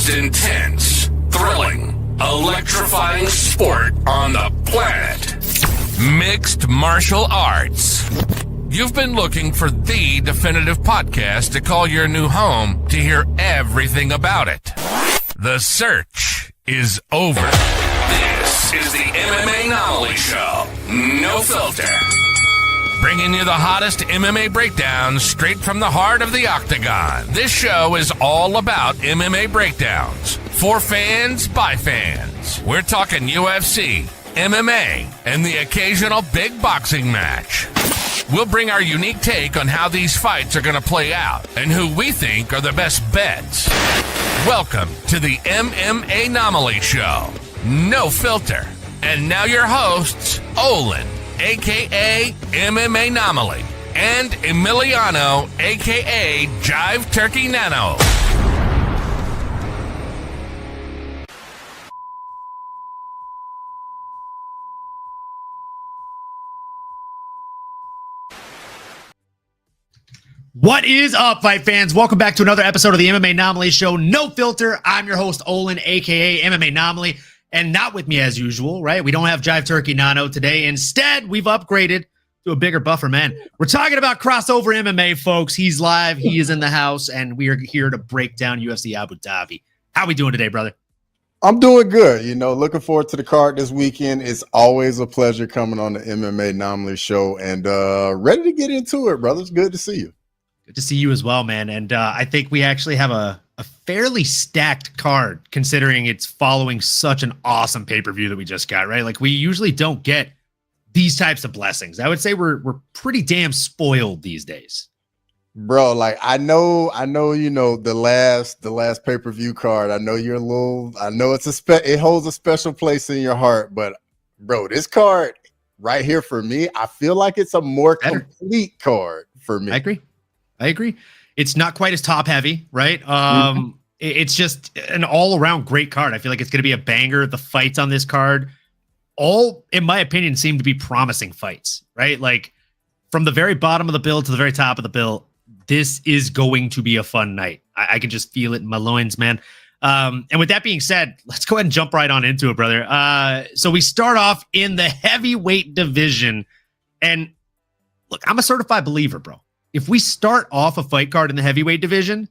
most intense, thrilling, electrifying sport on the planet. Mixed martial arts. You've been looking for the definitive podcast to call your new home to hear everything about it. The search is over. This is the MMA Anomaly Show. No filter. Bringing you the hottest MMA breakdowns straight from the heart of the octagon. This show is all about MMA breakdowns. For fans, by fans. We're talking UFC, MMA, and the occasional big boxing match. We'll bring our unique take on how these fights are going to play out and who we think are the best bets. Welcome to the MMA Anomaly Show. No filter. And now your hosts, Olin, a.k.a. MMA Anomaly, and Emiliano, a.k.a. Jive Turkey Nano. What is up, fight fans? Welcome back to another episode of the MMA Anomaly Show. No filter. I'm your host, Olin, a.k.a. MMA Anomaly. And not with me as usual, right? We don't have Jive Turkey Nano today. Instead, we've upgraded to a bigger buffer man. We're talking about crossover MMA, folks. He's live. He is in the house. And we are here to break down UFC Abu Dhabi. How we doing today, brother? I'm doing good. Looking forward to the card this weekend. It's always a pleasure coming on the MMA Anomaly Show. And ready to get into it, brother. It's good to see you. Good to see you as well, man. And I think we actually have a fairly stacked card considering it's following such an awesome pay-per-view that we just got, right? Like we usually don't get these types of blessings. I would say we're pretty damn spoiled these days. Bro, like I know, the last pay-per-view card. I know it holds a special place in your heart, but bro, this card right here for me, I feel like it's a more complete card for me. I agree. It's not quite as top heavy, right? It's just an all around great card. I feel like it's going to be a banger. The fights on this card, all, in my opinion, seem to be promising fights, right? Like from the very bottom of the bill to the very top of the bill, this is going to be a fun night. I can just feel it in my loins, man. And with that being said, let's go ahead and jump right on into it, brother. So we start off in the heavyweight division. And look, I'm a certified believer, bro. If we start off a fight card in the heavyweight division,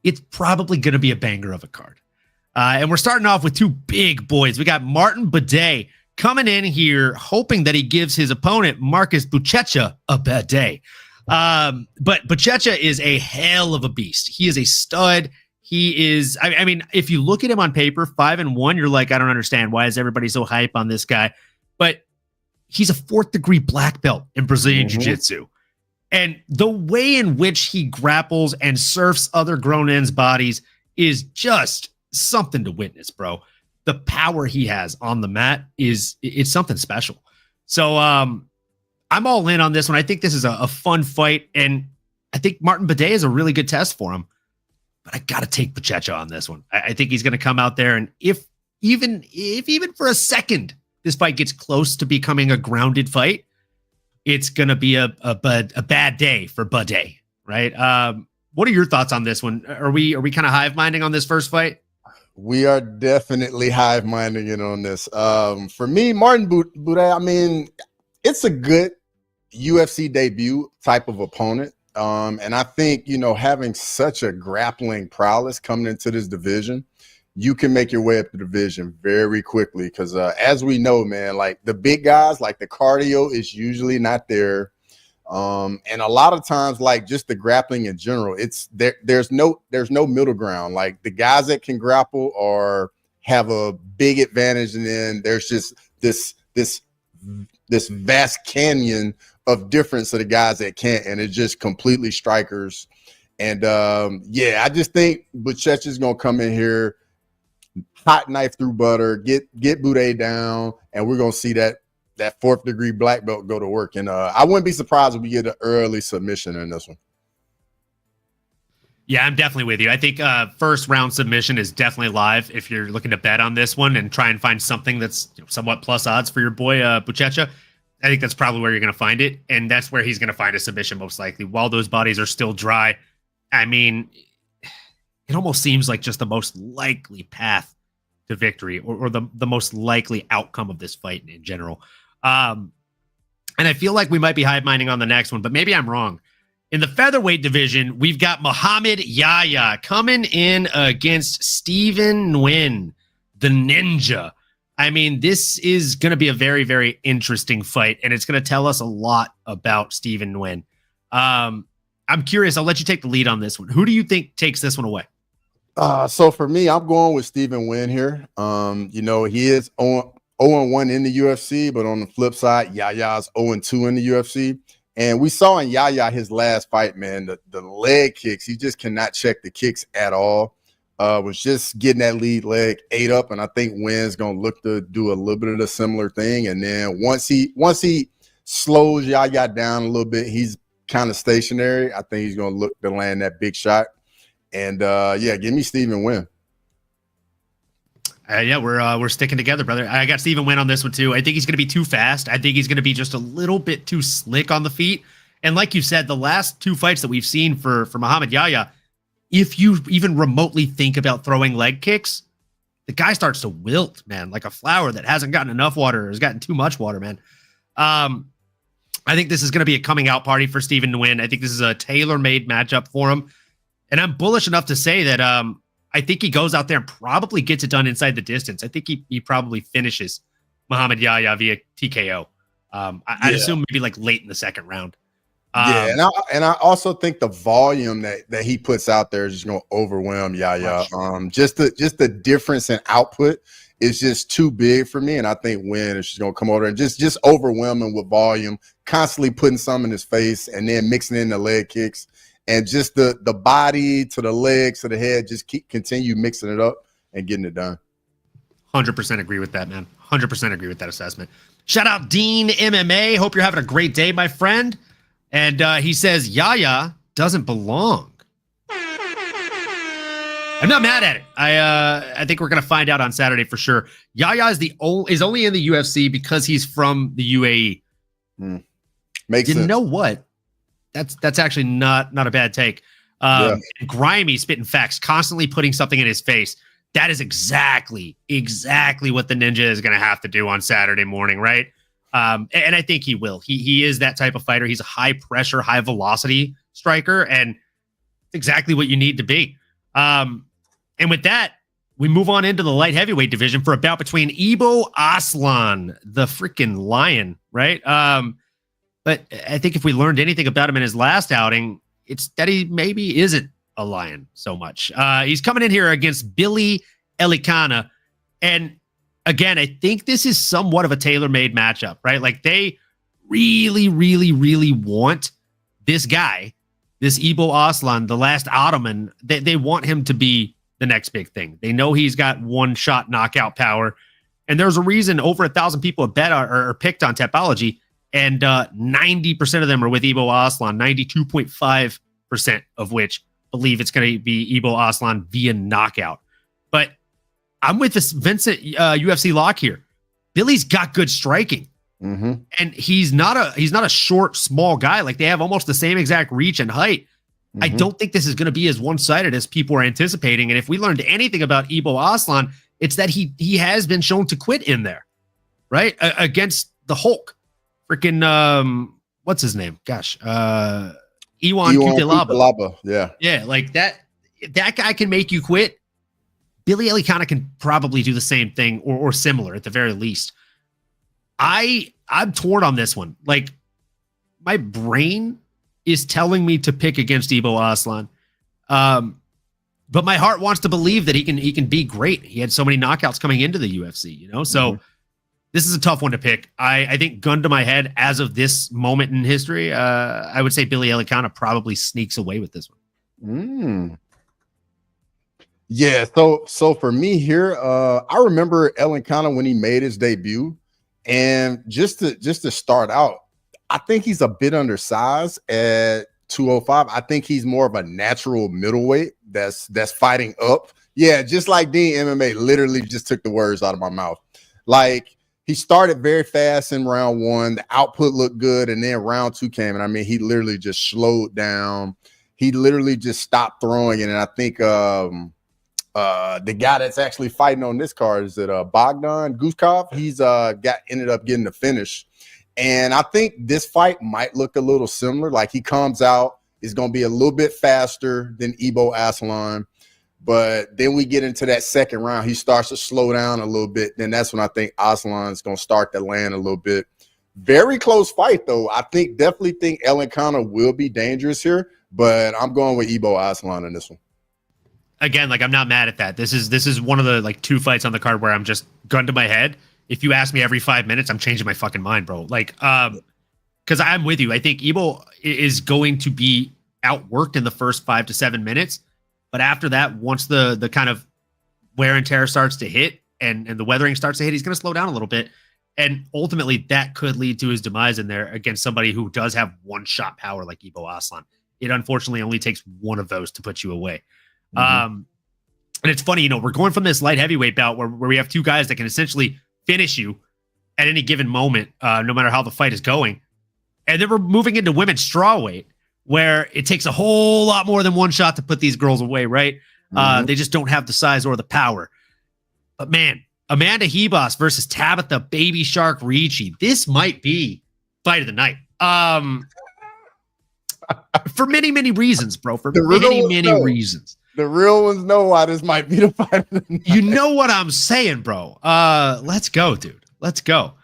it's probably going to be a banger of a card. And we're starting off with two big boys. We got Martin Buday coming in here, hoping that he gives his opponent, Marcus Buchecha, a bad day. But Buchecha is a hell of a beast. He is a stud. He is, I mean, if you look at him on paper, 5-1, you're like, I don't understand. Why is everybody so hype on this guy? But he's a 4th degree black belt in Brazilian Jiu-Jitsu. And the way in which he grapples and surfs other grown men's bodies is just something to witness, bro. The power he has on the mat it's something special. So I'm all in on this one. I think this is a fun fight, and I think Martin Buday is a really good test for him. But I got to take Buchecha on this one. I think he's going to come out there, and if even for a second this fight gets close to becoming a grounded fight, it's going to be a bad day for Buday, right? What are your thoughts on this one? Are we kind of hive-minding on this first fight? We are definitely hive-minding it on this. For me, Martin Buday, I mean, it's a good UFC debut type of opponent. And I think, having such a grappling prowess coming into this division, you can make your way up the division very quickly because as we know, man, like the big guys, like the cardio is usually not there. And a lot of times, like just the grappling in general, it's there's no middle ground. Like the guys that can grapple have a big advantage, and then there's just this vast canyon of difference of the guys that can't, and it's just completely strikers. And I just think Buchecha's gonna come in here, hot knife through butter, get Buday down, and we're gonna see that 4th degree black belt go to work. And I wouldn't be surprised if we get an early submission in this one. Yeah, I'm definitely with you. I think first round submission is definitely live if you're looking to bet on this one and try and find something that's somewhat plus odds for your boy Buchecha. I think that's probably where you're going to find it, and that's where he's going to find a submission most likely. While those bodies are still dry, I mean, it almost seems like just the most likely path to victory, or the most likely outcome of this fight in general. And I feel like we might be hive minding on the next one, but maybe I'm wrong. In the featherweight division, we've got Muhammad Yahya coming in against Stephen Nguyen, the Ninja. I mean, this is going to be a very, very interesting fight, and it's going to tell us a lot about Stephen Nguyen. I'm curious. I'll let you take the lead on this one. Who do you think takes this one away? So for me, I'm going with Stephen Nguyen here. He is 0-1 in the UFC, but on the flip side, Yaya's 0-2 in the UFC. And we saw in Yaya his last fight, man, the leg kicks. He just cannot check the kicks at all. Was just getting that lead leg ate up, and I think Nguyen's gonna look to do a little bit of the similar thing. And then once he slows Yaya down a little bit, he's kind of stationary. I think he's gonna look to land that big shot. And give me Stephen Nguyen. We're sticking together, brother. I got Stephen Nguyen on this one too. I think he's going to be too fast. I think he's going to be just a little bit too slick on the feet. And like you said, the last two fights that we've seen for Muhammad Yahya, if you even remotely think about throwing leg kicks, the guy starts to wilt, man, like a flower that hasn't gotten enough water or has gotten too much water, man. I think this is going to be a coming out party for Stephen Nguyen. I think this is a tailor-made matchup for him. And I'm bullish enough to say that I think he goes out there and probably gets it done inside the distance. I think he probably finishes Muhammad Yahya via TKO. I'd assume maybe like late in the second round. And I also think the volume that he puts out there is just going to overwhelm Yahya. Just the difference in output is just too big for me, and I think Nguyen is just going to come over and just overwhelm him with volume, constantly putting some in his face, and then mixing in the leg kicks. And just the body to the legs to the head, just continue mixing it up and getting it done. 100% agree with that, man. 100% agree with that assessment. Shout out Dean MMA. Hope you're having a great day, my friend. And he says Yahya doesn't belong. I'm not mad at it. I think we're gonna find out on Saturday for sure. Yahya is only in the UFC because he's from the UAE. Makes sense. You know what? That's actually not a bad take. Grimy spitting facts, constantly putting something in his face. That is exactly what the Ninja is going to have to do on Saturday morning, right? And I think he will. He is that type of fighter. He's a high pressure, high velocity striker, and exactly what you need to be. And with that, we move on into the light heavyweight division for a bout between Ibo Aslan, the freaking lion, right? But I think if we learned anything about him in his last outing, it's that he maybe isn't a lion so much. He's coming in here against Billy Elikana. And again, I think this is somewhat of a tailor-made matchup, right? Like they really, really, really want this guy, this Ibo Aslan, the last Ottoman. They want him to be the next big thing. They know he's got one-shot knockout power. And there's a reason over 1,000 people have bet or picked on Tapology. And 90% of them are with Ibo Aslan, 92.5% of which believe it's going to be Ibo Aslan via knockout. But I'm with this Vincent UFC lock here. Billy's got good striking. And he's not a short, small guy. Like they have almost the same exact reach and height. I don't think this is going to be as one-sided as people are anticipating. And if we learned anything about Ibo Aslan, it's that he has been shown to quit in there, right? Against the Hulk. Freaking what's his name? Gosh, Iwan Cutelaba. Yeah, like that guy can make you quit. Billy Elikana can probably do the same thing or similar at the very least. I'm torn on this one. Like my brain is telling me to pick against Ibo Aslan, but my heart wants to believe that he can be great. He had so many knockouts coming into the UFC, you know. So. This is a tough one to pick. I think gun to my head as of this moment in history, I would say Billy Elikana probably sneaks away with this one. Yeah. So for me here, I remember Elikana when he made his debut, and just to start out, I think he's a bit undersized at 205. I think he's more of a natural middleweight that's fighting up. Yeah, just like Dean MMA literally just took the words out of my mouth. Like. He started very fast in round one. The output looked good, and then round two came, and I mean, he literally just slowed down. he literally just stopped throwing. And I think the guy that's actually fighting on this card is Bogdan Guskov. He's ended up getting the finish. And I think this fight might look a little similar. Like he comes out, is going to be a little bit faster than Ibo Aslan. But then we get into that second round. He starts to slow down a little bit. Then that's when I think Aslan's going to start to land a little bit. Very close fight, though. I definitely think Ellen Connor will be dangerous here. But I'm going with Ibo Aslan in this one. Again, like, I'm not mad at that. This is one of the like 2 fights on the card where I'm just gun to my head. If you ask me every 5 minutes, I'm changing my fucking mind, bro. Like, because I'm with you. I think Ibo is going to be outworked in the first 5 to 7 minutes. But after that, once the kind of wear and tear starts to hit and the weathering starts to hit, he's going to slow down a little bit. And ultimately, that could lead to his demise in there against somebody who does have one-shot power like Ibo Aslan. It unfortunately only takes one of those to put you away. And it's funny, we're going from this light heavyweight bout where we have 2 guys that can essentially finish you at any given moment, no matter how the fight is going. And then we're moving into women's strawweight, where it takes a whole lot more than one shot to put these girls away, right? They just don't have the size or the power. But man, Amanda Hebos versus Tabitha Baby Shark Ricci. This might be fight of the night. For many, many reasons, bro. For many reasons. The real ones know why this might be the fight of the night. You know what I'm saying, bro. Let's go, dude. Let's go.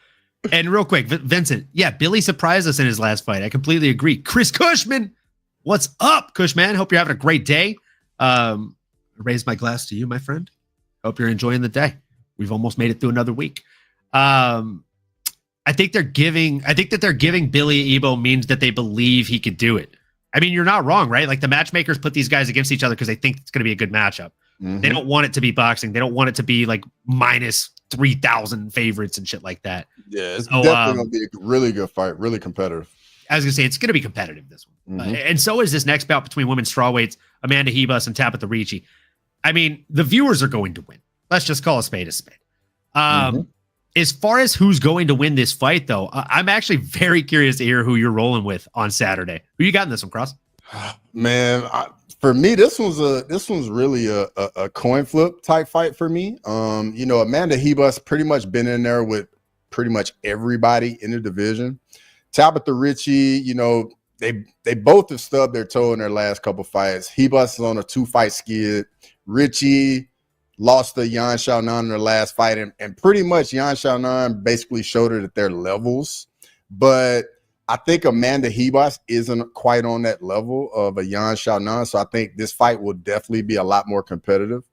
And real quick, Vincent, yeah, Billy surprised us in his last fight. I completely agree. Chris Cushman, what's up, Cushman? Hope you're having a great day. Raise my glass to you, my friend. Hope you're enjoying the day. We've almost made it through another week. I think that they're giving Billy Ibo means that they believe he could do it. I mean, you're not wrong, right? Like, the matchmakers put these guys against each other because they think it's going to be a good matchup. They don't want it to be boxing. They don't want it to be like minus 3,000 favorites and shit like that. Yeah, it's definitely going to be a really good fight, really competitive. I was going to say, it's going to be competitive, this one. And so is this next bout between women's strawweights, Amanda Hebus and Tabitha Ricci. I mean, the viewers are going to win. Let's just call a spade a spade. As far as who's going to win this fight, though, I'm actually very curious to hear who you're rolling with on Saturday. Who you got in this one, Cross? Man, for me, this one's really a coin flip type fight for me. Amanda Hebus pretty much been in there with pretty much everybody in the division. Tabitha Ricci, they both have stubbed their toe in their last couple fights. Hebus is on a 2-fight skid. Ricci lost to Yan Xiaonan in their last fight, and pretty much Yan Xiaonan basically showed her that they're levels. But I think Amanda Hebus isn't quite on that level of a Yan Xiaonan, so I think this fight will definitely be a lot more competitive.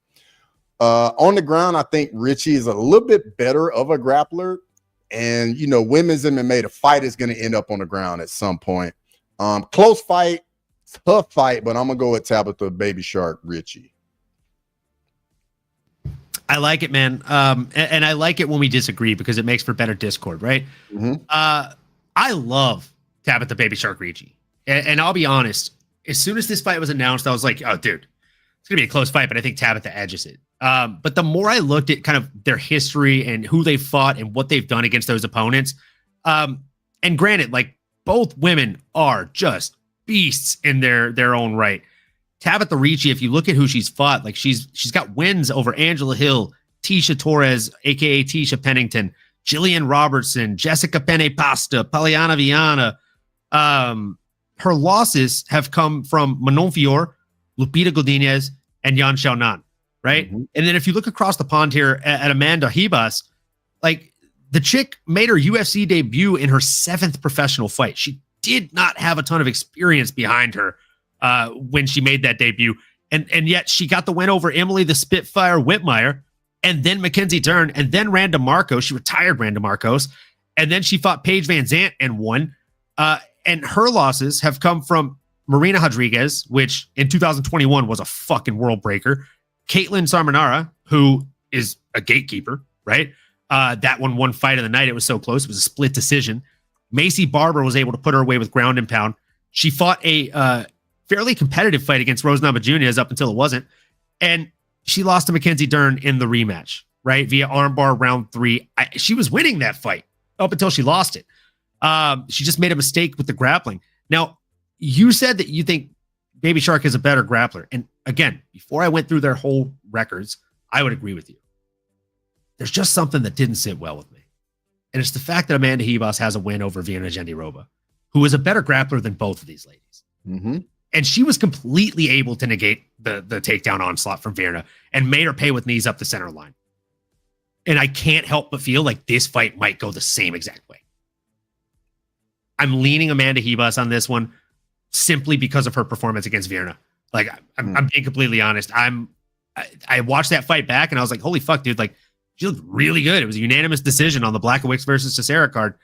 On the ground, I think Ricci is a little bit better of a grappler, and women's MMA, the fight is going to end up on the ground at some point. Close fight, tough fight, but I'm gonna go with Tabitha Baby Shark Ricci. I like it, man. And I like it when we disagree because it makes for better discord, right? I love Tabitha Baby Shark Ricci. And I'll be honest, as soon as this fight was announced, I was like, oh, dude, it's going to be a close fight, but I think Tabitha edges it. But the more I looked at kind of their history and who they fought and what they've done against those opponents, and granted, like, both women are just beasts in their own right. Tabitha Ricci, if you look at who she's fought, like she's got wins over Angela Hill, Tisha Torres, aka Tisha Pennington, Jillian Robertson, Jessica Penne Pasta, Poliana Viana. Her losses have come from Manon Fior, Lupita Godinez, and Yan Xiaonan, right? And then if you look across the pond here at Amanda Hebus, like, the chick made her UFC debut in her 7th professional fight. She did not have a ton of experience behind her when she made that debut. And yet she got the win over Emily the Spitfire Whitmire, and then Mackenzie Dern, and then Randa Marcos. She retired Randa Marcos. And then she fought Paige Van Zant and won. And her losses have come from Marina Rodriguez, which in 2021 was a fucking world breaker. Caitlin Sarmanara, who is a gatekeeper, right? That one fight of the night. It was so close. It was a split decision. Macy Barber was able to put her away with ground and pound. She fought a fairly competitive fight against Rose Namajunas up until it wasn't. And she lost to Mackenzie Dern in the rematch, right? Via armbar round 3. She was winning that fight up until she lost it. She just made a mistake with the grappling. Now, you said that you think Baby Shark is a better grappler. And again, before I went through their whole records, I would agree with you. There's just something that didn't sit well with me. And it's the fact that Amanda Ribas has a win over Virna Jandiroba, who is a better grappler than both of these ladies. Mm-hmm. And she was completely able to negate the takedown onslaught from Virna and made her pay with knees up the center line. And I can't help but feel like this fight might go the same exact way. I'm leaning Amanda Ribas on this one simply because of her performance against Virna. Like, I'm being completely honest. I watched that fight back and I was like, holy fuck, dude. Like, she looked really good. It was a unanimous decision on the Blachowicz versus Cesaro card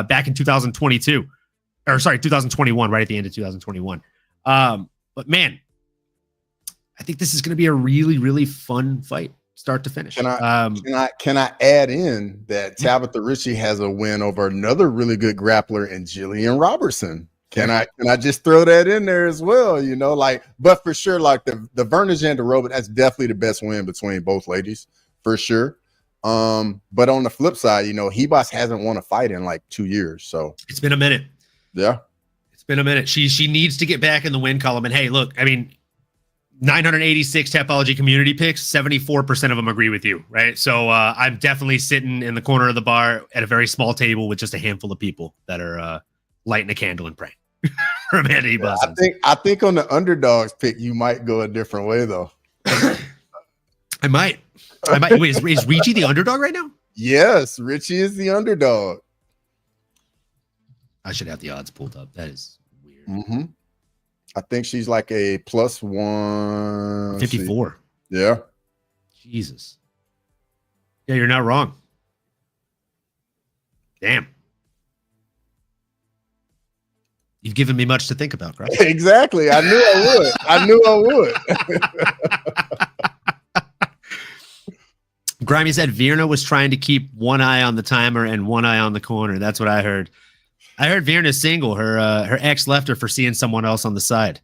back in 2021, right at the end of 2021. But man, I think this is going to be a really, really fun fight, start to finish. Can I add in that Tabitha Ritchie has a win over another really good grappler in Jillian Robertson? Can I just throw that in there as well? You know, like, but for sure, like the Virna Jandiroba, that's definitely the best win between both ladies, for sure. But on the flip side, you know, Ribas hasn't won a fight in like 2 years. So it's been a minute. Yeah. It's been a minute. She needs to get back in the win column. And hey, look, I mean, 986 Tapology community picks, 74% of them agree with you, right? So I'm definitely sitting in the corner of the bar at a very small table with just a handful of people that are lighting a candle and praying for Amanda Ribas. I think on the underdogs pick, you might go a different way though. I might. Wait, is Ricci the underdog right now? Yes, Richie is the underdog. I should have the odds pulled up. That is weird. Mm-hmm. I think she's like a plus 154. Yeah. Jesus. Yeah, you're not wrong. Damn. You've given me much to think about, Cross. Exactly. I knew I would. Grimy said Virna was trying to keep one eye on the timer and one eye on the corner. That's what I heard. I heard Virna's single. Her ex left her for seeing someone else on the side.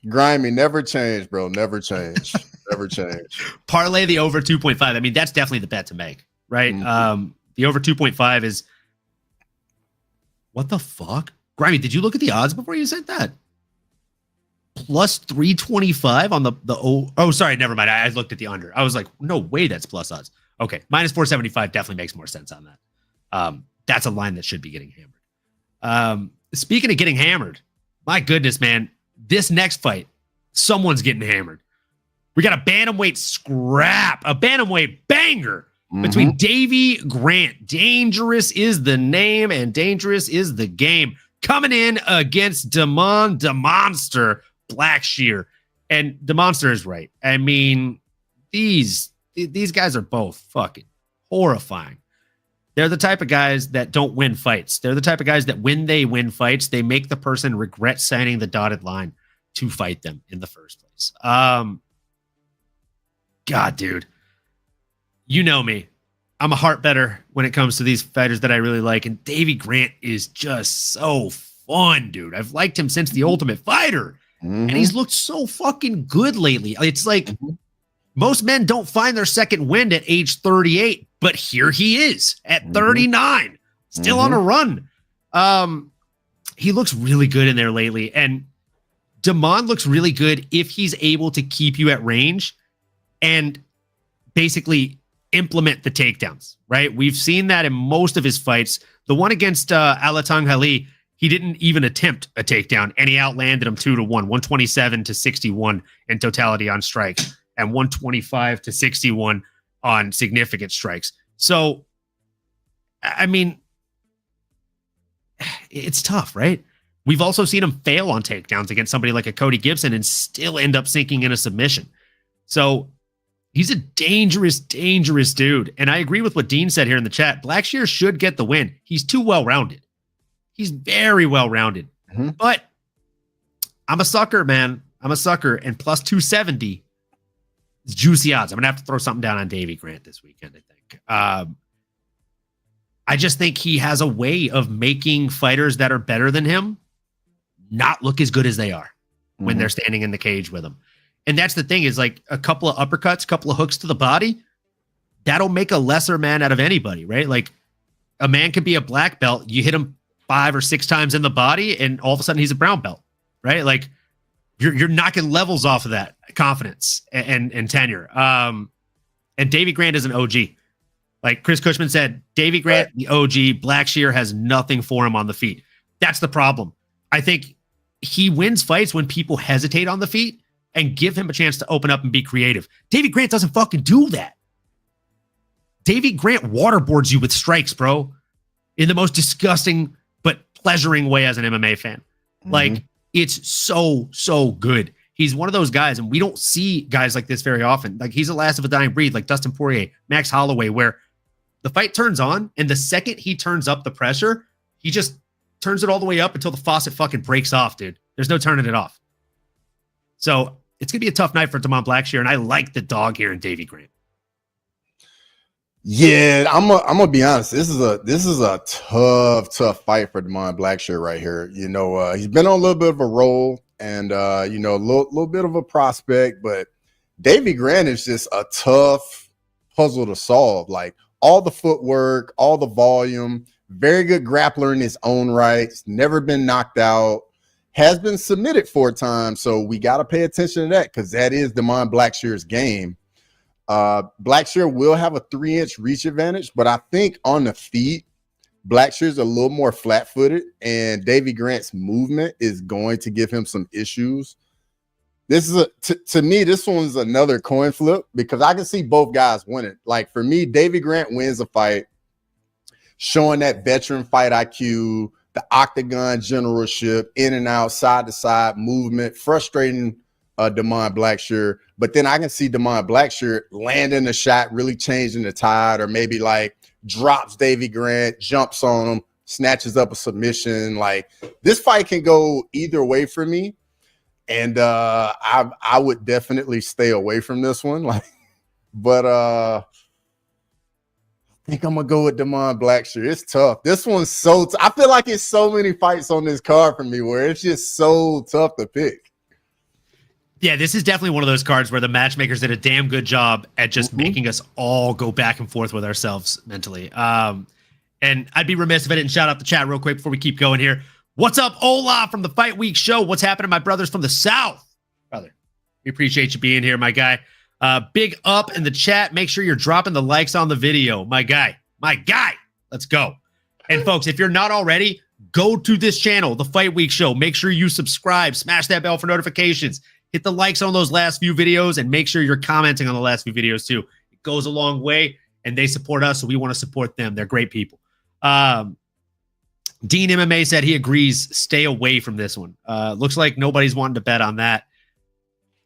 Grimy, never change, bro. Never change. Never change. Parlay the over 2.5. I mean, that's definitely the bet to make, right? Mm-hmm. The over 2.5 is what the fuck? Grimy, did you look at the odds before you said that? Plus 325 on the oh, sorry, never mind. I looked at the under. I was like, no way that's plus odds. Okay, minus 475 definitely makes more sense on that. That's a line that should be getting hammered. Speaking of getting hammered, my goodness, man, this next fight, someone's getting hammered. We got a bantamweight scrap, a bantamweight banger between Davey Grant. Dangerous is the name and dangerous is the game. Coming in against Damon the Monster Blackshear. And the Monster is right. I mean, these guys are both fucking horrifying. They're the type of guys that don't win fights. They're the type of guys that when they win fights, they make the person regret signing the dotted line to fight them in the first place. God, dude. You know me. I'm a heart better when it comes to these fighters that I really like. And Davey Grant is just so fun, dude. I've liked him since The Ultimate Fighter. And he's looked so fucking good lately. It's like most men don't find their second wind at age 38, but here he is at 39, still on a run. He looks really good in there lately. And Damon looks really good if he's able to keep you at range and basically implement the takedowns, right? We've seen that in most of his fights. The one against Alatang Ali, he didn't even attempt a takedown, and he outlanded him 2-1, 127-61 in totality on strikes, and 125-61 on significant strikes. So, I mean, it's tough, right? We've also seen him fail on takedowns against somebody like a Cody Gibson and still end up sinking in a submission. So he's a dangerous, dangerous dude. And I agree with what Dean said here in the chat. Blackshear should get the win. He's too well-rounded. He's very well-rounded. But I'm a sucker, man. I'm a sucker. And plus 270 is juicy odds. I'm going to have to throw something down on Davey Grant this weekend, I think. I just think he has a way of making fighters that are better than him not look as good as they are when they're standing in the cage with him. And that's the thing is like a couple of uppercuts, a couple of hooks to the body, that'll make a lesser man out of anybody, right? Like a man could be a black belt. You hit him 5 or 6 times in the body and all of a sudden he's a brown belt, right? Like you're knocking levels off of that confidence and tenure. And Davey Grant is an OG. Like Chris Cushman said, Davey Grant, the OG, Blackshear has nothing for him on the feet. That's the problem. I think he wins fights when people hesitate on the feet and give him a chance to open up and be creative. Davey Grant doesn't fucking do that. Davey Grant waterboards you with strikes, bro, in the most disgusting but pleasuring way as an MMA fan. Like, it's so good. He's one of those guys, and we don't see guys like this very often. Like, he's the last of a dying breed, like Dustin Poirier, Max Holloway, where the fight turns on, and the second he turns up the pressure, he just turns it all the way up until the faucet fucking breaks off, dude. There's no turning it off. So it's going to be a tough night for Damon Blackshear, and I like the dog here in Davey Grant. Yeah, I'm gonna be honest. This is a tough fight for Damon Blackshear right here. You know, he's been on a little bit of a roll, and you know, a little bit of a prospect, but Davey Grant is just a tough puzzle to solve. Like, all the footwork, all the volume, very good grappler in his own right. Never been knocked out, has been submitted 4 times. So we got to pay attention to that, because that is Damon Blackshear's game. Blackshear will have a 3-inch reach advantage, but I think on the feet, Blackshear's a little more flat-footed, and Davey Grant's movement is going to give him some issues. This is to me, this one's another coin flip, because I can see both guys winning. Like, for me, Davey Grant wins a fight, showing that veteran fight IQ, the octagon generalship, in and out, side to side movement, frustrating Damon Blackshear. But then I can see Damon Blackshear landing a shot, really changing the tide, or maybe like drops Davey Grant, jumps on him, snatches up a submission. Like, this fight can go either way for me. And I would definitely stay away from this one. Like, but I think I'm gonna go with Damon Blackshear. It's tough. This one's so I feel like it's so many fights on this card for me where it's just so tough to pick. Yeah, this is definitely one of those cards where the matchmakers did a damn good job at just making us all go back and forth with ourselves mentally. And I'd be remiss if I didn't shout out the chat real quick before we keep going here. What's up, Ola from the Fight Week show? What's happening, my brothers from the South? Brother, we appreciate you being here, my guy. Big up in the chat. Make sure you're dropping the likes on the video. My guy. Let's go. And folks, if you're not already, go to this channel, the Fight Week show. Make sure you subscribe, smash that bell for notifications. Hit the likes on those last few videos, and make sure you're commenting on the last few videos too. It goes a long way, and they support us, so we want to support them. They're great people. Dean MMA said he agrees. Stay away from this one. Looks like nobody's wanting to bet on that.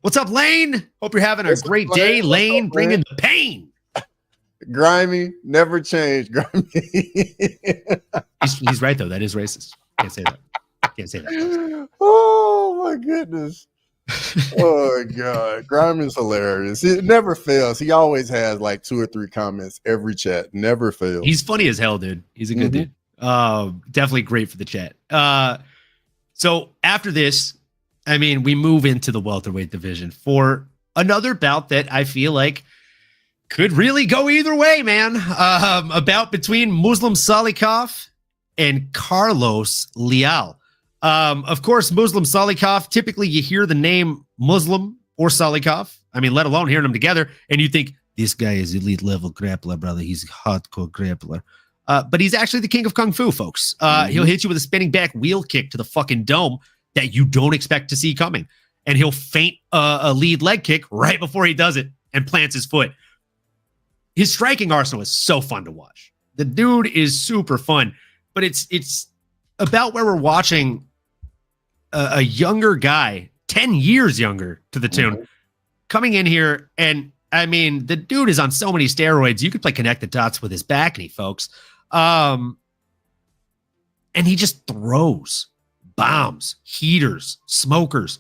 What's up, Lane? Hope you're having a great day. Lane, bringing the pain. Grimy, never change. Grimy. He's right, though. That is racist. Can't say that. Oh, my goodness. Oh, God. Grimy's hilarious. It never fails. He always has like 2 or 3 comments every chat. Never fails. He's funny as hell, dude. He's a good dude. Definitely great for the chat. So after this, I mean, we move into the welterweight division for another bout that I feel like could really go either way, man. A bout between Muslim Salikov and Carlos Leal. Of course, Muslim Salikov, typically you hear the name Muslim or Salikov. I mean, let alone hearing them together, and you think, this guy is elite level grappler, brother. He's a hardcore grappler. But he's actually the king of Kung Fu, folks. He'll hit you with a spinning back wheel kick to the fucking dome that you don't expect to see coming. And he'll feint a lead leg kick right before he does it and plants his foot. His striking arsenal is so fun to watch. The dude is super fun. But it's about where we're watching a younger guy, 10 years younger to the tune, coming in here. And, I mean, the dude is on so many steroids. You could play connect the dots with his back knee, folks. And he just throws bombs, heaters, smokers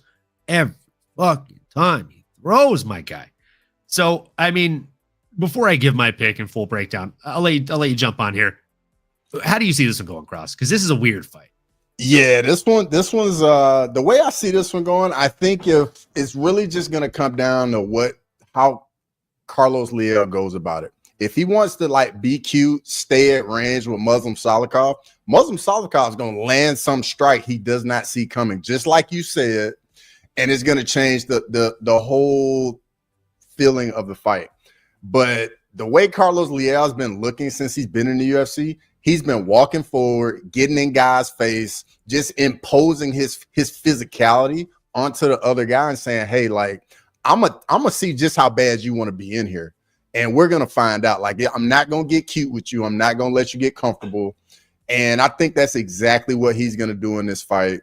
every fucking time he throws, my guy. So, I mean, before I give my pick and full breakdown, I'll let you jump on here. How do you see this one going, Cross? Because this is a weird fight. Yeah, this one's the way I see this one going. I think if it's really just going to come down to how Carlos Leal goes about it. If he wants to like be cute, stay at range with Muslim Salikov is going to land some strike he does not see coming, just like you said. and it's going to change the whole feeling of the fight. But the way Carlos Leal's been looking since he's been in the UFC, he's been walking forward, getting in guys' face, just imposing his physicality onto the other guy and saying, hey, like, I'm gonna see just how bad you want to be in here. And we're gonna find out. Like, I'm not gonna get cute with you. I'm not gonna let you get comfortable. And I think that's exactly what he's gonna do in this fight.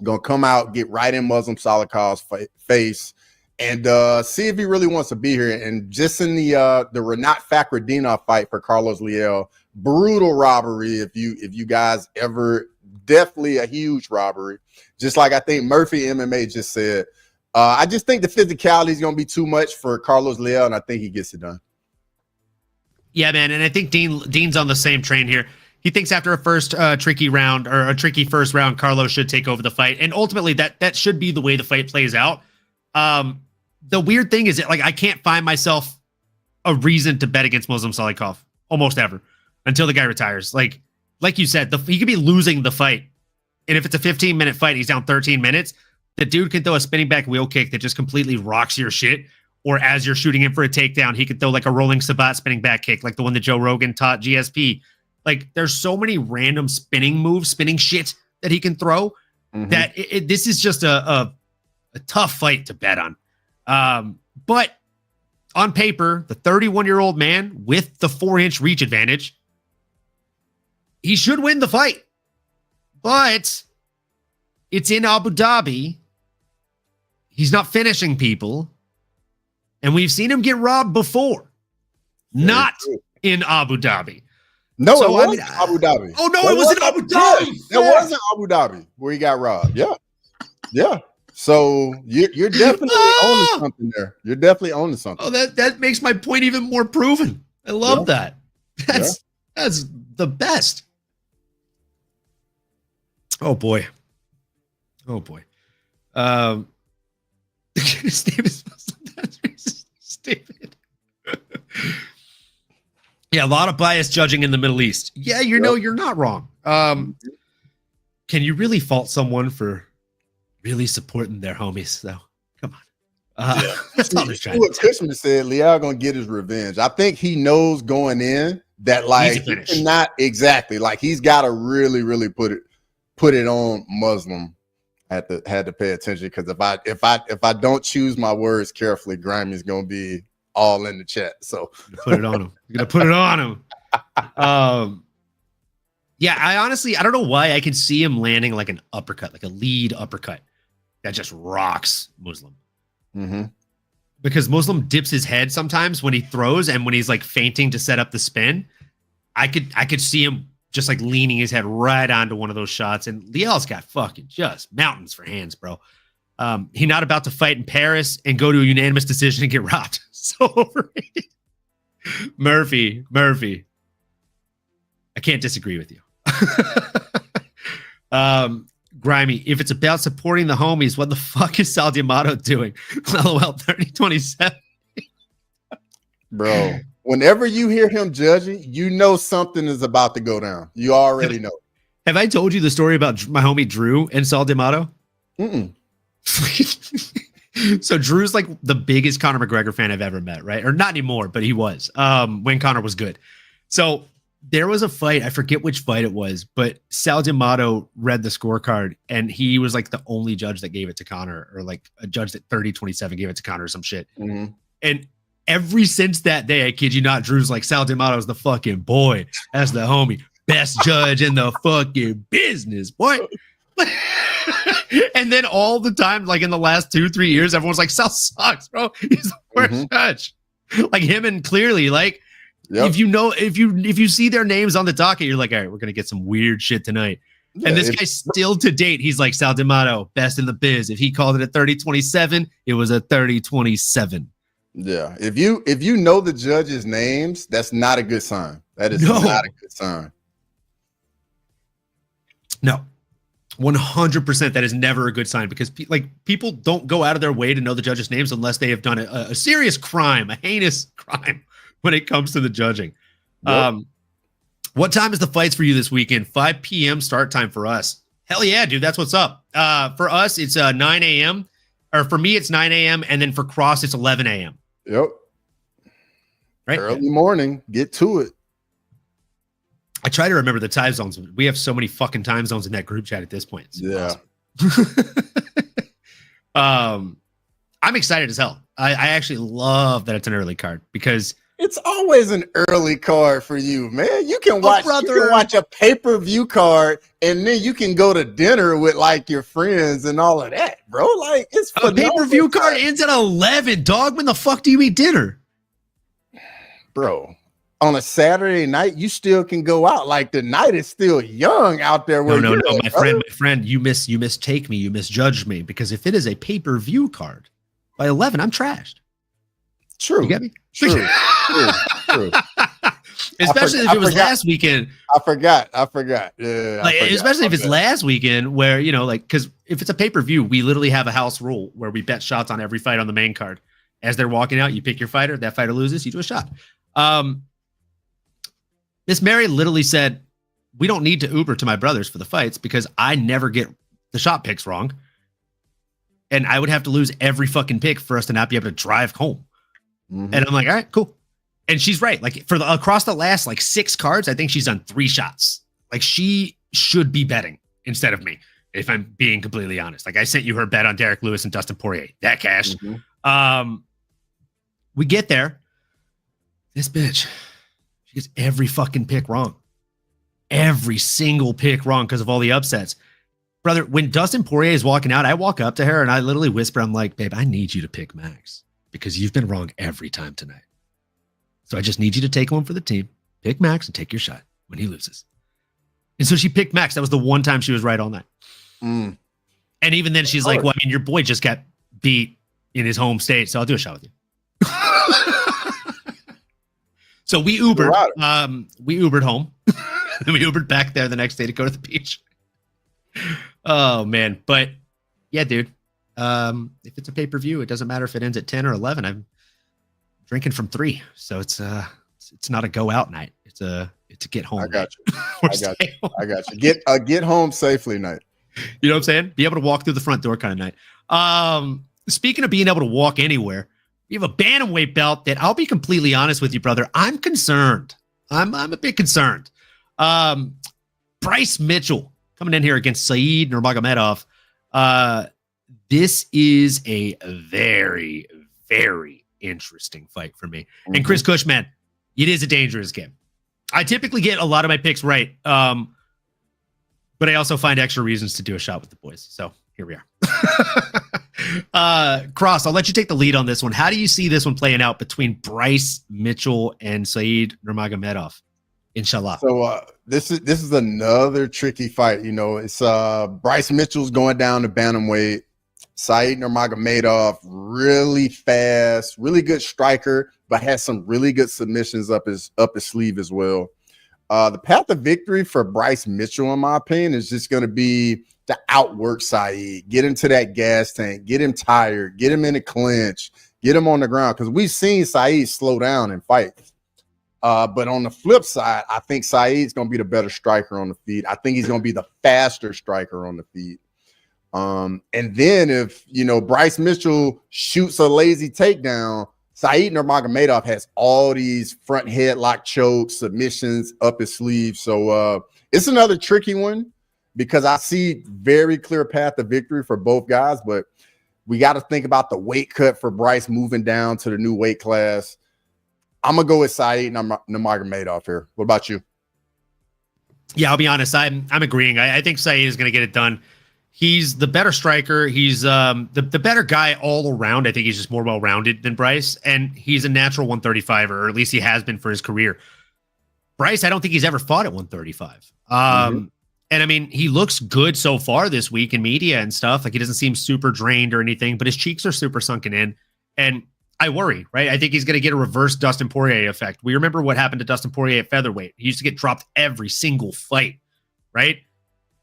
Gonna come out, get right in Muslim Salikov's face, and see if he really wants to be here. And just in the Renat Fakhretdinov fight for Carlos Leal, brutal robbery. If you guys ever, definitely a huge robbery. Just like I think Murphy MMA just said. I just think the physicality is going to be too much for Carlos Leal, and I think he gets it done. Yeah, man, and I think Dean's on the same train here. He thinks after a first tricky round or a tricky first round, Carlos should take over the fight, and ultimately that should be the way the fight plays out. The weird thing is that, like, I can't find myself a reason to bet against Muslim Salikov almost ever until the guy retires. Like you said, he could be losing the fight, and if it's a 15-minute fight, he's down 13 minutes. The dude can throw a spinning back wheel kick that just completely rocks your shit. Or as you're shooting him for a takedown, he could throw like a rolling Sabat spinning back kick, like the one that Joe Rogan taught GSP. Like, there's so many random spinning moves, spinning shit that he can throw that this is just a tough fight to bet on. But on paper, the 31-year-old man with the 4-inch reach advantage, he should win the fight. But it's in Abu Dhabi. He's not finishing people. And we've seen him get robbed before. Not in Abu Dhabi. No, so, it wasn't Abu Dhabi. Oh, no, it was in Abu Dhabi. It wasn't Abu Dhabi where he got robbed. Yeah. Yeah. So you're definitely owning something there. You're definitely owning something. Oh, that makes my point even more proven. I love that. That's the best. Oh, boy. Oh, boy. His name is David. Yeah, a lot of biased judging in the Middle East. Yeah, you're not wrong. Can you really fault someone for really supporting their homies, though? Come on. That's all they're trying to do. Cushman said Leal gonna get his revenge. I think he knows going in that, like, he cannot exactly, like, he's got to really, really put it on Muslim. Had to pay attention, because if I don't choose my words carefully, Grimey's gonna be all in the chat. So put it on him. You're gonna put it on him. Yeah, I don't know why I can see him landing like an uppercut, like a lead uppercut that just rocks Muslim. Because Muslim dips his head sometimes when he throws, and when he's like feinting to set up the spin, I could see him just like leaning his head right onto one of those shots. And Leal's got fucking just mountains for hands, bro. He's not about to fight in Paris and go to a unanimous decision and get robbed. So overrated. Murphy. I can't disagree with you. Grimy, if it's about supporting the homies, what the fuck is Sal D'Amato doing? LOL 3027. Bro, whenever you hear him judging, you know something is about to go down. You already know. Have I told you the story about my homie Drew and Sal D'Amato? So Drew's like the biggest Conor McGregor fan I've ever met, right? Or not anymore, but he was when Conor was good. So there was a fight, I forget which fight it was, but Sal D'Amato read the scorecard, and he was like the only judge that gave it to Conor, or like a judge that 30-27 gave it to Conor or some shit. And ever since that day, I kid you not, Drew's like, Sal D'Amato's the fucking boy. That's the homie. Best judge in the fucking business, boy. And then all the time, like in the last 2-3 years, everyone's like, Sal sucks, bro. He's the worst judge. Like him and Clearly, like, if you see their names on the docket, you're like, all right, we're gonna get some weird shit tonight. And this guy still to date, he's like, Sal D'Amato, best in the biz. If he called it a 30-27, it was a 30-27. Yeah. If you know the judges' names, that's not a good sign. That is not a good sign. No. 100% that is never a good sign, because people don't go out of their way to know the judges' names unless they have done a serious crime, a heinous crime when it comes to the judging. What time is the fights for you this weekend? 5 p.m. start time for us. Hell yeah, dude. That's what's up. For us, it's 9 a.m. Or for me, it's 9 a.m. And then for Cross, it's 11 a.m. Yep. Right. Early morning. Get to it. I try to remember the time zones. We have so many fucking time zones in that group chat at this point. It's awesome. I'm excited as hell. I actually love that it's an early card because it's always an early card for you, man. You can watch, a pay-per-view card, and then you can go to dinner with like your friends and all of that, bro. Like it's a pay-per-view card ends at 11. Dog, when the fuck do you eat dinner, bro? On a Saturday night, you still can go out. Like the night is still young out there. No, my friend, you mistake me, you misjudged me because if it is a pay-per-view card by 11, I'm trashed. True. You get me? True. Especially if it was last weekend. I forgot. Yeah. Especially if it's last weekend where, because if it's a pay-per-view, we literally have a house rule where we bet shots on every fight on the main card. As they're walking out, you pick your fighter. That fighter loses, you do a shot. Miss Mary literally said, we don't need to Uber to my brothers for the fights because I never get the shot picks wrong. And I would have to lose every fucking pick for us to not be able to drive home. Mm-hmm. And I'm like, all right, cool. And she's right. Like across the last 6 cards, I think she's done 3 shots. Like she should be betting instead of me, if I'm being completely honest. Like I sent you her bet on Derek Lewis and Dustin Poirier. That cashed. Mm-hmm. We get there. This bitch, she gets every fucking pick wrong. Every single pick wrong because of all the upsets. Brother, when Dustin Poirier is walking out, I walk up to her and I literally whisper, I'm like, babe, I need you to pick Max because you've been wrong every time tonight. So I just need you to take one for the team, pick Max and take your shot when he loses. And so she picked Max. That was the one time she was right all night. And even then she's like, well, I mean, your boy just got beat in his home state, so I'll do a shot with you. So we Ubered. We Ubered home. And we Ubered back there the next day to go to the beach. Oh, man. But, yeah, dude. If it's a pay-per-view, it doesn't matter if it ends at 10 or 11. I'm drinking from 3. So it's not a go-out night. It's a get home. I got you. I got you. Get home safely night. You know what I'm saying? Be able to walk through the front door kind of night. Speaking of being able to walk anywhere, you have a bantamweight belt that I'll be completely honest with you, brother. I'm concerned. I'm a bit concerned. Bryce Mitchell coming in here against Said Nurmagomedov. This is a very, very interesting fight for me. Mm-hmm. And Chris Cushman, it is a dangerous game. I typically get a lot of my picks right. But I also find extra reasons to do a shot with the boys. So here we are. Cross, I'll let you take the lead on this one. How do you see this one playing out between Bryce Mitchell and Said Nurmagomedov? Inshallah. So this is another tricky fight. It's Bryce Mitchell's going down to bantamweight. Said Nurmagomedov, really fast, really good striker, but has some really good submissions up his sleeve as well. The path of victory for Bryce Mitchell, in my opinion, is just going to be to outwork Said, get him to that gas tank, get him tired, get him in a clinch, get him on the ground. Because we've seen Said slow down in fights. But on the flip side, I think Said's going to be the better striker on the feet. I think he's going to be the faster striker on the feet. And then if, Bryce Mitchell shoots a lazy takedown, Said Nurmagomedov has all these front headlock chokes, submissions up his sleeve. So it's another tricky one because I see very clear path to victory for both guys, but we got to think about the weight cut for Bryce moving down to the new weight class. I'm going to go with Said Nurmagomedov here. What about you? Yeah, I'll be honest. I'm agreeing. I think Said is going to get it done. He's the better striker. He's the better guy all around. I think he's just more well-rounded than Bryce, and he's a natural 135er, or at least he has been for his career. Bryce, I don't think he's ever fought at 135. And I mean, he looks good so far this week in media and stuff. Like he doesn't seem super drained or anything, but his cheeks are super sunken in. And I worry, right? I think he's going to get a reverse Dustin Poirier effect. We remember what happened to Dustin Poirier at featherweight. He used to get dropped every single fight, right?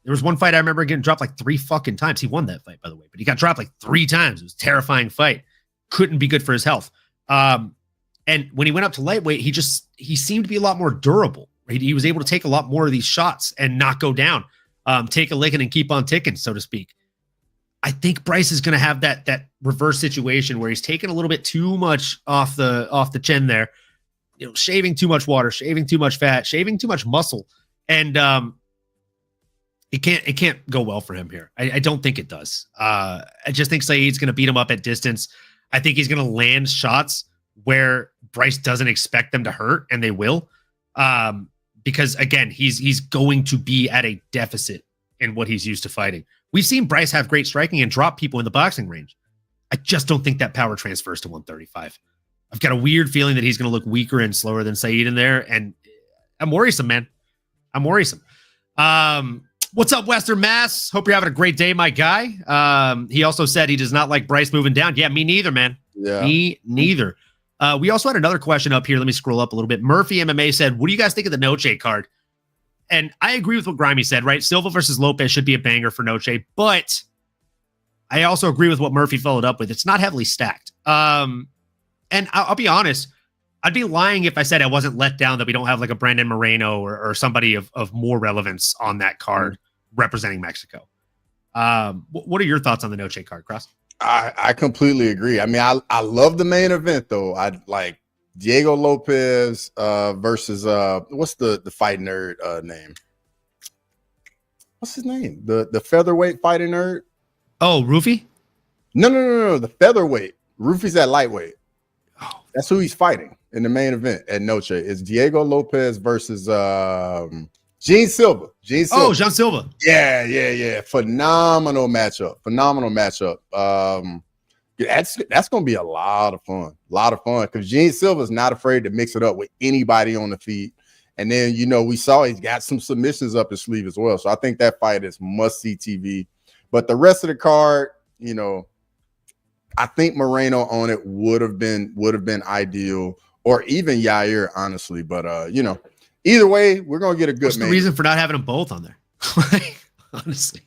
There was one fight I remember getting dropped like 3 fucking times. He won that fight, by the way, but he got dropped like 3 times. It was a terrifying fight. Couldn't be good for his health. And when he went up to lightweight, he seemed to be a lot more durable. Right? He was able to take a lot more of these shots and not go down, take a licking and keep on ticking, so to speak. I think Bryce is going to have that reverse situation where he's taking a little bit too much off the chin there, shaving too much water, shaving too much fat, shaving too much muscle, and it can't go well for him here. I don't think it does. I just think Saeed's going to beat him up at distance. I think he's going to land shots where Bryce doesn't expect them to hurt, and they will, because again, he's going to be at a deficit in what he's used to fighting. We've seen Bryce have great striking and drop people in the boxing range. I just don't think that power transfers to 135. I've got a weird feeling that he's going to look weaker and slower than Saeed in there, and I'm worrisome, man. I'm worrisome. What's up, Western Mass? Hope you're having a great day, my guy. He also said he does not like Bryce moving down. Yeah, me neither, man. Yeah. Me neither. We also had another question up here. Let me scroll up a little bit. Murphy MMA said, what do you guys think of the Noche card? And I agree with what Grimy said, right? Silva versus Lopez should be a banger for Noche, but I also agree with what Murphy followed up with. It's not heavily stacked. And I'll be honest, I'd be lying if I said I wasn't let down that we don't have like a Brandon Moreno or somebody of more relevance on that card representing Mexico. What are your thoughts on the Noche card, Cross? I completely agree. I mean, I love the main event though. I like Diego Lopez versus what's the fight nerd name? What's his name? The featherweight fighting nerd? Oh, Rufy? No. The featherweight. Rufy's at lightweight. Oh. That's who he's fighting in the main event at Noche. It's Diego Lopez versus Gene Silva. Oh, Jean Silva. Yeah. Phenomenal matchup. That's going to be a lot of fun. Because Gene Silva's not afraid to mix it up with anybody on the feet. And then, we saw he's got some submissions up his sleeve as well. So I think that fight is must-see TV. But the rest of the card, I think Moreno on it would have been ideal, or even Yair, honestly. But either way, we're going to get a good. What's the reason for not having them both on there? Honestly.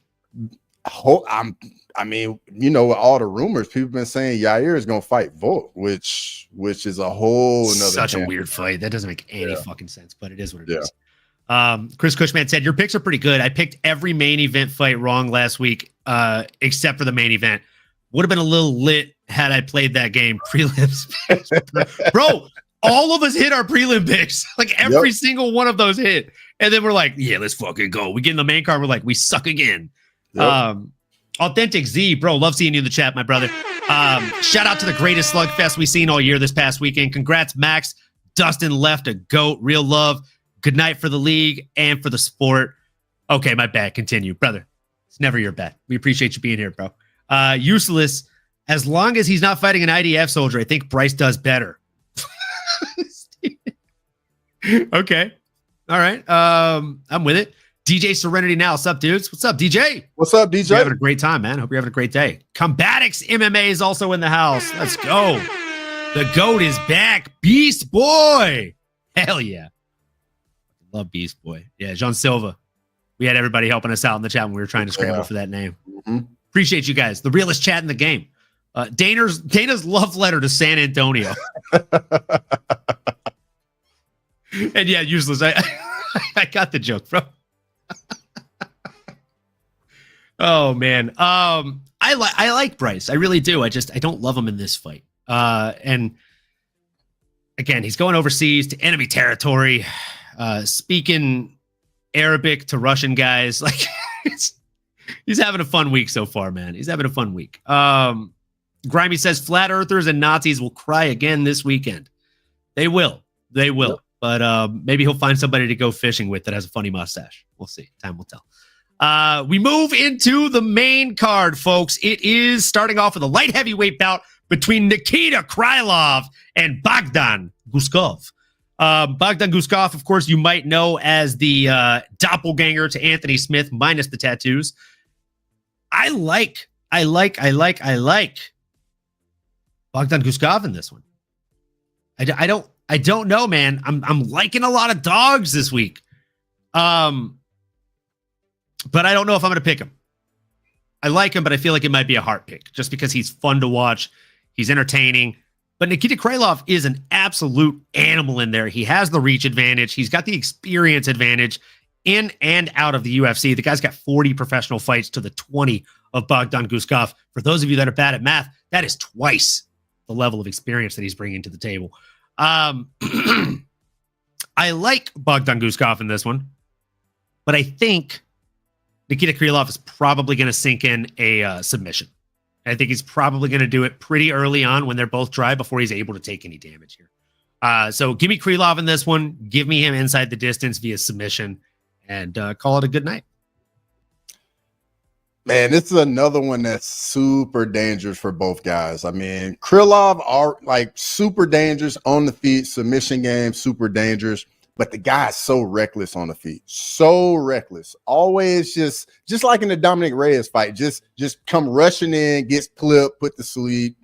I mean, with all the rumors, people have been saying Yair is going to fight Volk, which is a whole nother. Such a weird fight. That doesn't make any fucking sense, but it is what it is. Chris Cushman said, your picks are pretty good. I picked every main event fight wrong last week, except for the main event. Would have been a little lit had I played that game. Prelims. Bro, all of us hit our prelim picks. Like every single one of those hit. And then we're like, yeah, let's fucking go. We get in the main card. We're like, we suck again. Yep. Authentic Z, bro, love seeing you in the chat, my brother. Shout out to the greatest slugfest we've seen all year this past weekend. Congrats, Max. Dustin left a GOAT. Real love. Good night for the league and for the sport. Okay, my bad. Continue, brother. It's never your bad. We appreciate you being here, bro. Useless. As long as he's not fighting an IDF soldier, I think Bryce does better. Okay. All right. I'm with it. DJ Serenity now. What's up, dudes? What's up, DJ? What's up, DJ? You're having a great time, man. Hope you're having a great day. Combatics MMA is also in the house. Let's go. The GOAT is back. Beast Boy. Hell yeah. Love Beast Boy. Yeah, Jean Silva. We had everybody helping us out in the chat when we were trying to scramble for that name. Mm-hmm. Appreciate you guys. The realest chat in the game. Dana's love letter to San Antonio. And yeah, useless. I got the joke, bro. Oh man. I like Bryce. I really do. I don't love him in this fight. And again, he's going overseas to enemy territory, speaking Arabic to Russian guys. Like he's having a fun week so far, man. He's having a fun week. Grimy says flat earthers and Nazis will cry again this weekend. They will. Yep. But maybe he'll find somebody to go fishing with that has a funny mustache. We'll see. Time will tell. We move into the main card, folks. It is starting off with a light heavyweight bout between Nikita Krylov and Bogdan Guskov. Bogdan Guskov, of course, you might know as the doppelganger to Anthony Smith minus the tattoos. I like Bogdan Guskov in this one. I don't know, man. I'm liking a lot of dogs this week. But I don't know if I'm going to pick him. I like him, but I feel like it might be a heart pick just because he's fun to watch. He's entertaining. But Nikita Krylov is an absolute animal in there. He has the reach advantage. He's got the experience advantage in and out of the UFC. The guy's got 40 professional fights to the 20 of Bogdan Guskov. For those of you that are bad at math, that is twice the level of experience that he's bringing to the table. I like Bogdan Guskov in this one, but I think Nikita Krylov is probably going to sink in a submission. I think he's probably going to do it pretty early on when they're both dry before he's able to take any damage here. So give me Krylov in this one. Give me him inside the distance via submission and call it a good night. Man, this is another one that's super dangerous for both guys. I mean, Krylov are like super dangerous on the feet, submission game, super dangerous. But the guy is so reckless on the feet, so reckless. Always just like in the Dominic Reyes fight, just come rushing in, gets clipped, put the sleep.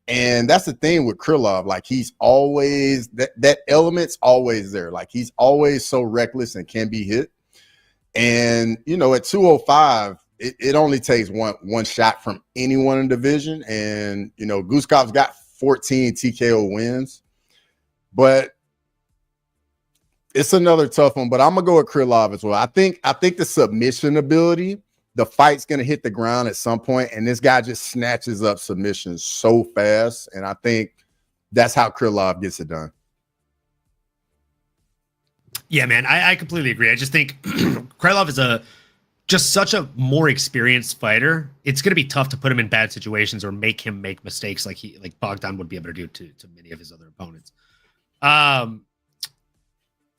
And that's the thing with Krylov. Like he's always that element's always there. Like he's always so reckless and can be hit. And you know, at 205, it only takes one shot from anyone in the division. And you know, Guskov's got 14 TKO wins, but it's another tough one, but I'm gonna go with Krylov as well. I think the submission ability, the fight's gonna hit the ground at some point, and this guy just snatches up submissions so fast, and I think that's how Krylov gets it done. Yeah, man, I completely agree. I just think Krylov is just such a more experienced fighter. It's gonna be tough to put him in bad situations or make him make mistakes like Bogdan would be able to do to many of his other opponents.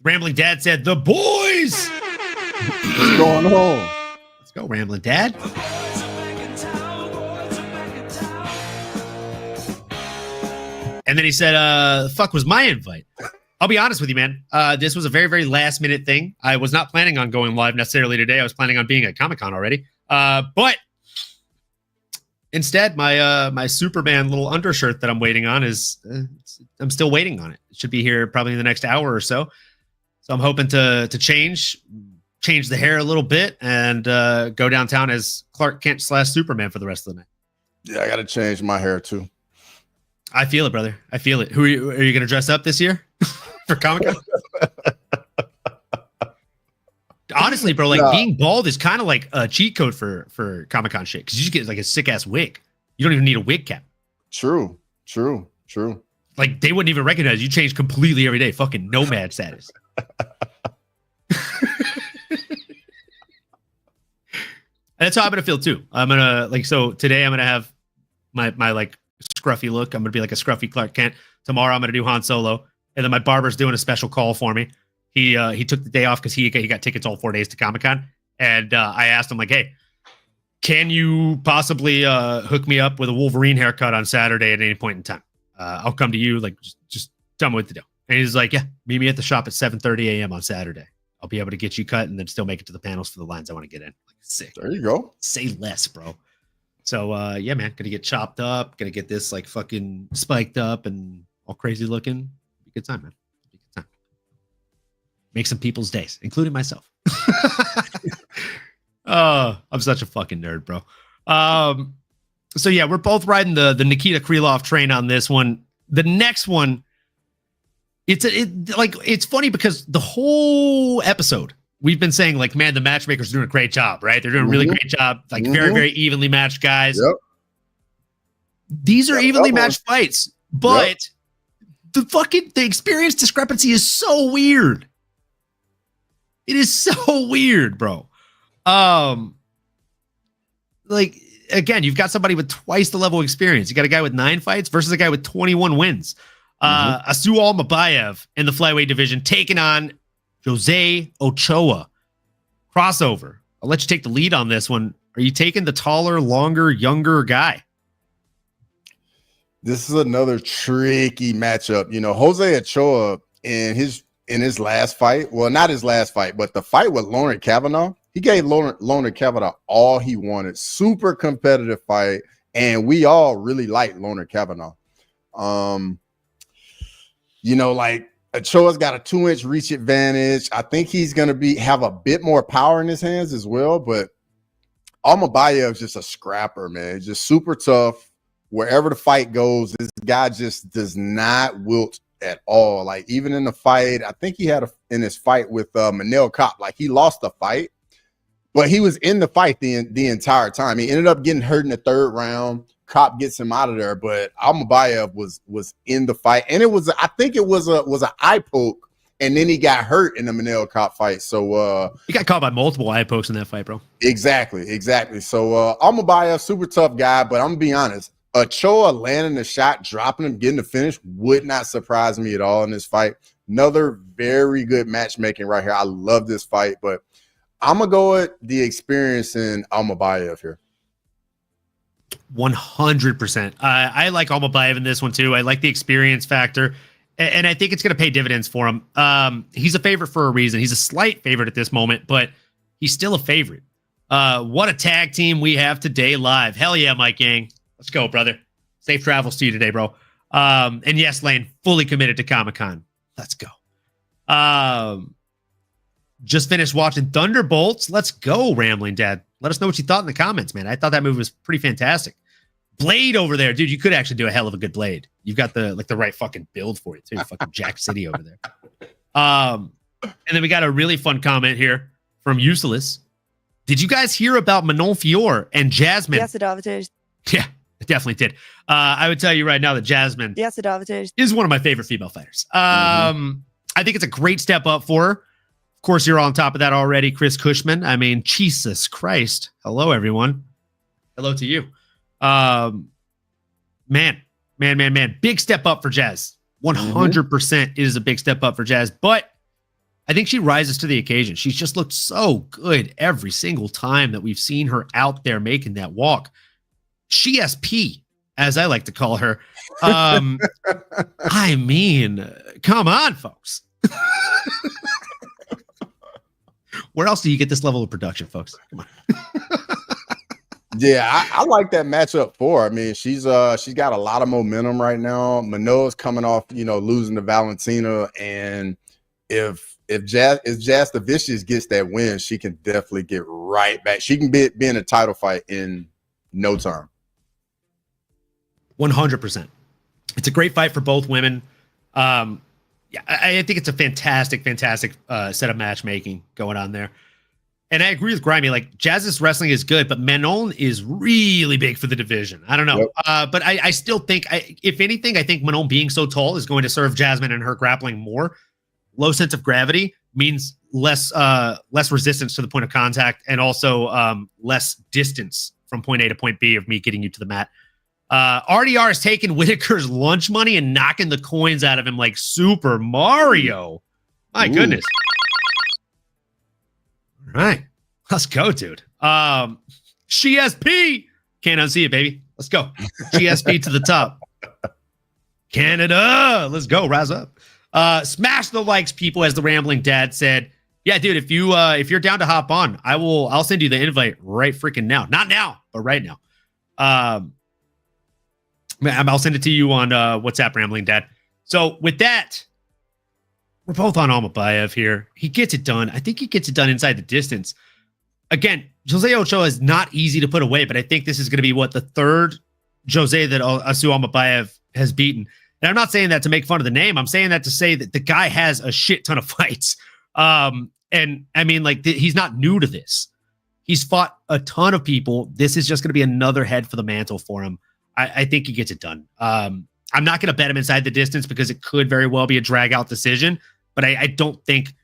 Rambling Dad said, "The boys." What's going on? Let's go, Rambling Dad. And then he said, "The fuck was my invite?" I'll be honest with you, man. This was a very, very last minute thing. I was not planning on going live necessarily today. I was planning on being at Comic-Con already. But instead, my Superman little undershirt that I'm waiting on is I'm still waiting on it. It should be here probably in the next hour or so. So I'm hoping to change the hair a little bit and go downtown as Clark Kent / Superman for the rest of the night. Yeah, I got to change my hair too. I feel it, brother. I feel it. Are you going to dress up this year for Comic-Con? Honestly, bro, like being bald is kind of like a cheat code for Comic-Con shit because you just get like a sick ass wig. You don't even need a wig cap. True. Like they wouldn't even recognize you. Change completely every day. Fucking nomad status. That's how I'm gonna feel too. I'm gonna today I'm gonna have my like scruffy look. I'm gonna be like a scruffy Clark Kent. Tomorrow I'm gonna do Han Solo, and then my barber's doing a special call for me. He took the day off because he got tickets all 4 days to Comic-Con, and I asked him like, hey, can you possibly hook me up with a Wolverine haircut on Saturday at any point in time? I'll come to you, like just tell me what to do. And he's like, yeah, meet me at the shop at 7:30 a.m. on Saturday. I'll be able to get you cut and then still make it to the panels for the lines I want to get in. Like, sick. There you go. Say less, bro. So yeah, man, gonna get chopped up, gonna get this like fucking spiked up and all crazy looking. Be a good time, man. Be a good time. Make some people's days, including myself. I'm such a fucking nerd, bro. So yeah, we're both riding the Nikita Krylov train on this one. The next one, it's funny because the whole episode we've been saying like, man, the matchmakers are doing a great job, right? They're doing a really great job, like very, very evenly matched guys. Yep. These are evenly matched fights, but the experience discrepancy is so weird. It is so weird, bro. Like again, you've got somebody with twice the level of experience. You got a guy with 9 fights versus a guy with 21 wins. Asual Mabayev in the flyweight division taking on Jose Ochoa. Crossover. I'll let you take the lead on this one. Are you taking the taller, longer, younger guy? This is another tricky matchup. You know, Jose Ochoa in his last fight, well, not his last fight, but the fight with Lauren Kavanaugh, he gave Lauren Kavanaugh all he wanted. Super competitive fight, and we all really like Lauren Kavanaugh. You know, like Ochoa's got a 2-inch reach advantage. I think he's going to have a bit more power in his hands as well, but Almabayev's just a scrapper, man. Just super tough. Wherever the fight goes, this guy just does not wilt at all. Like even in the fight, I think he had in his fight with Manel Kopp, like he lost the fight, but he was in the fight the entire time. He ended up getting hurt in the third round. Cop gets him out of there, but Almabayev was in the fight, and I think it was an eye poke, and then he got hurt in the Manel Cop fight. So he got caught by multiple eye pokes in that fight, bro. Exactly. So Almabayev, super tough guy, but I'm gonna be honest. Ochoa landing the shot, dropping him, getting the finish would not surprise me at all in this fight. Another very good matchmaking right here. I love this fight, but I'm gonna go with the experience in Almabayev here. 100%. I like Almabayev in this one too. I like the experience factor, and I think it's going to pay dividends for him. He's a favorite for a reason. He's a slight favorite at this moment, but he's still a favorite. What a tag team we have today live. Hell yeah, Mike Yang. Let's go, brother. Safe travels to you today, bro. And yes, Lane, fully committed to Comic-Con. Let's go. Just finished watching Thunderbolts. Let's go, Rambling Dad. Let us know what you thought in the comments, man. I thought that movie was pretty fantastic. Blade over there, dude. You could actually do a hell of a good Blade. You've got the right fucking build for it too. Fucking Jack City over there. And then we got a really fun comment here from Useless. Did you guys hear about Manon Fior and Jasmine? Yes, David. Yeah, it definitely did. I would tell you right now that Jasmine is one of my favorite female fighters. I think it's a great step up for her. Of course, you're on top of that already, Chris Cushman. I mean, Jesus Christ. Hello, everyone. Hello to you. Man. Big step up for Jazz. 100% is a big step up for Jazz, but I think she rises to the occasion. She's just looked so good every single time that we've seen her out there making that walk. She SP, as I like to call her. I mean, come on, folks. Where else do you get this level of production, folks? Come on. Yeah, I like that matchup for her. I mean, she's got a lot of momentum right now. Manoa's coming off, losing to Valentina, and if Jazz the Vicious gets that win, she can definitely get right back. She can be in a title fight in no time. 100%. It's a great fight for both women. Yeah, I think it's a fantastic set of matchmaking going on there. And I agree with Grimy. Like, Jazz's wrestling is good, but Manon is really big for the division. I don't know. Yep. But I still think, if anything, I think Manon being so tall is going to serve Jasmine and her grappling more. Low sense of gravity means less resistance to the point of contact, and also less distance from point A to point B of me getting you to the mat. RDR is taking Whitaker's lunch money and knocking the coins out of him like Super Mario. My goodness. All right. Let's go, dude. GSP. Can't unsee it, baby. Let's go. GSP to the top. Canada. Let's go. Rise up. Smash the likes, people, as the Rambling Dad said. Yeah, dude, if you're down to hop on, I'll send you the invite right freaking now. Not now, but right now. I'll send it to you on WhatsApp, Rambling Dad. So with that, we're both on Almabayev here. He gets it done. I think he gets it done inside the distance. Again, Jose Ochoa is not easy to put away, but I think this is going to be the third Jose that Asu Almabayev has beaten. And I'm not saying that to make fun of the name. I'm saying that to say that the guy has a shit ton of fights. And I mean, he's not new to this. He's fought a ton of people. This is just going to be another head for the mantle for him. I think he gets it done. I'm not going to bet him inside the distance because it could very well be a drag out decision, but I don't think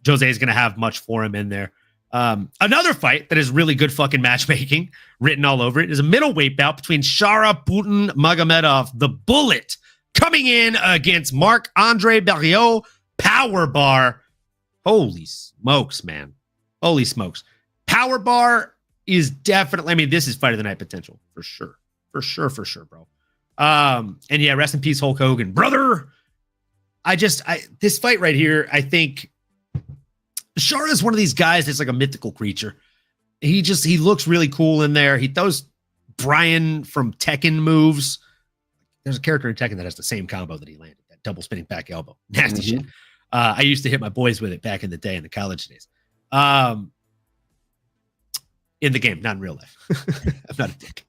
Jose is going to have much for him in there. Another fight that is really good fucking matchmaking written all over it is a middleweight bout between Shara Putin Magomedov, the Bullet, coming in against Marc-Andre Barriault, Power Bar. Holy smokes, man. Holy smokes. Power Bar is definitely, this is fight of the night potential for sure. For sure, bro. And yeah, rest in peace, Hulk Hogan, brother. This fight right here, I think Shara is one of these guys that's like a mythical creature. He looks really cool in there. He throws Brian from Tekken moves. There's a character in Tekken that has the same combo that he landed, that double spinning back elbow. Nasty shit. I used to hit my boys with it back in the day, in the college days. In the game, not in real life. I'm not a dick.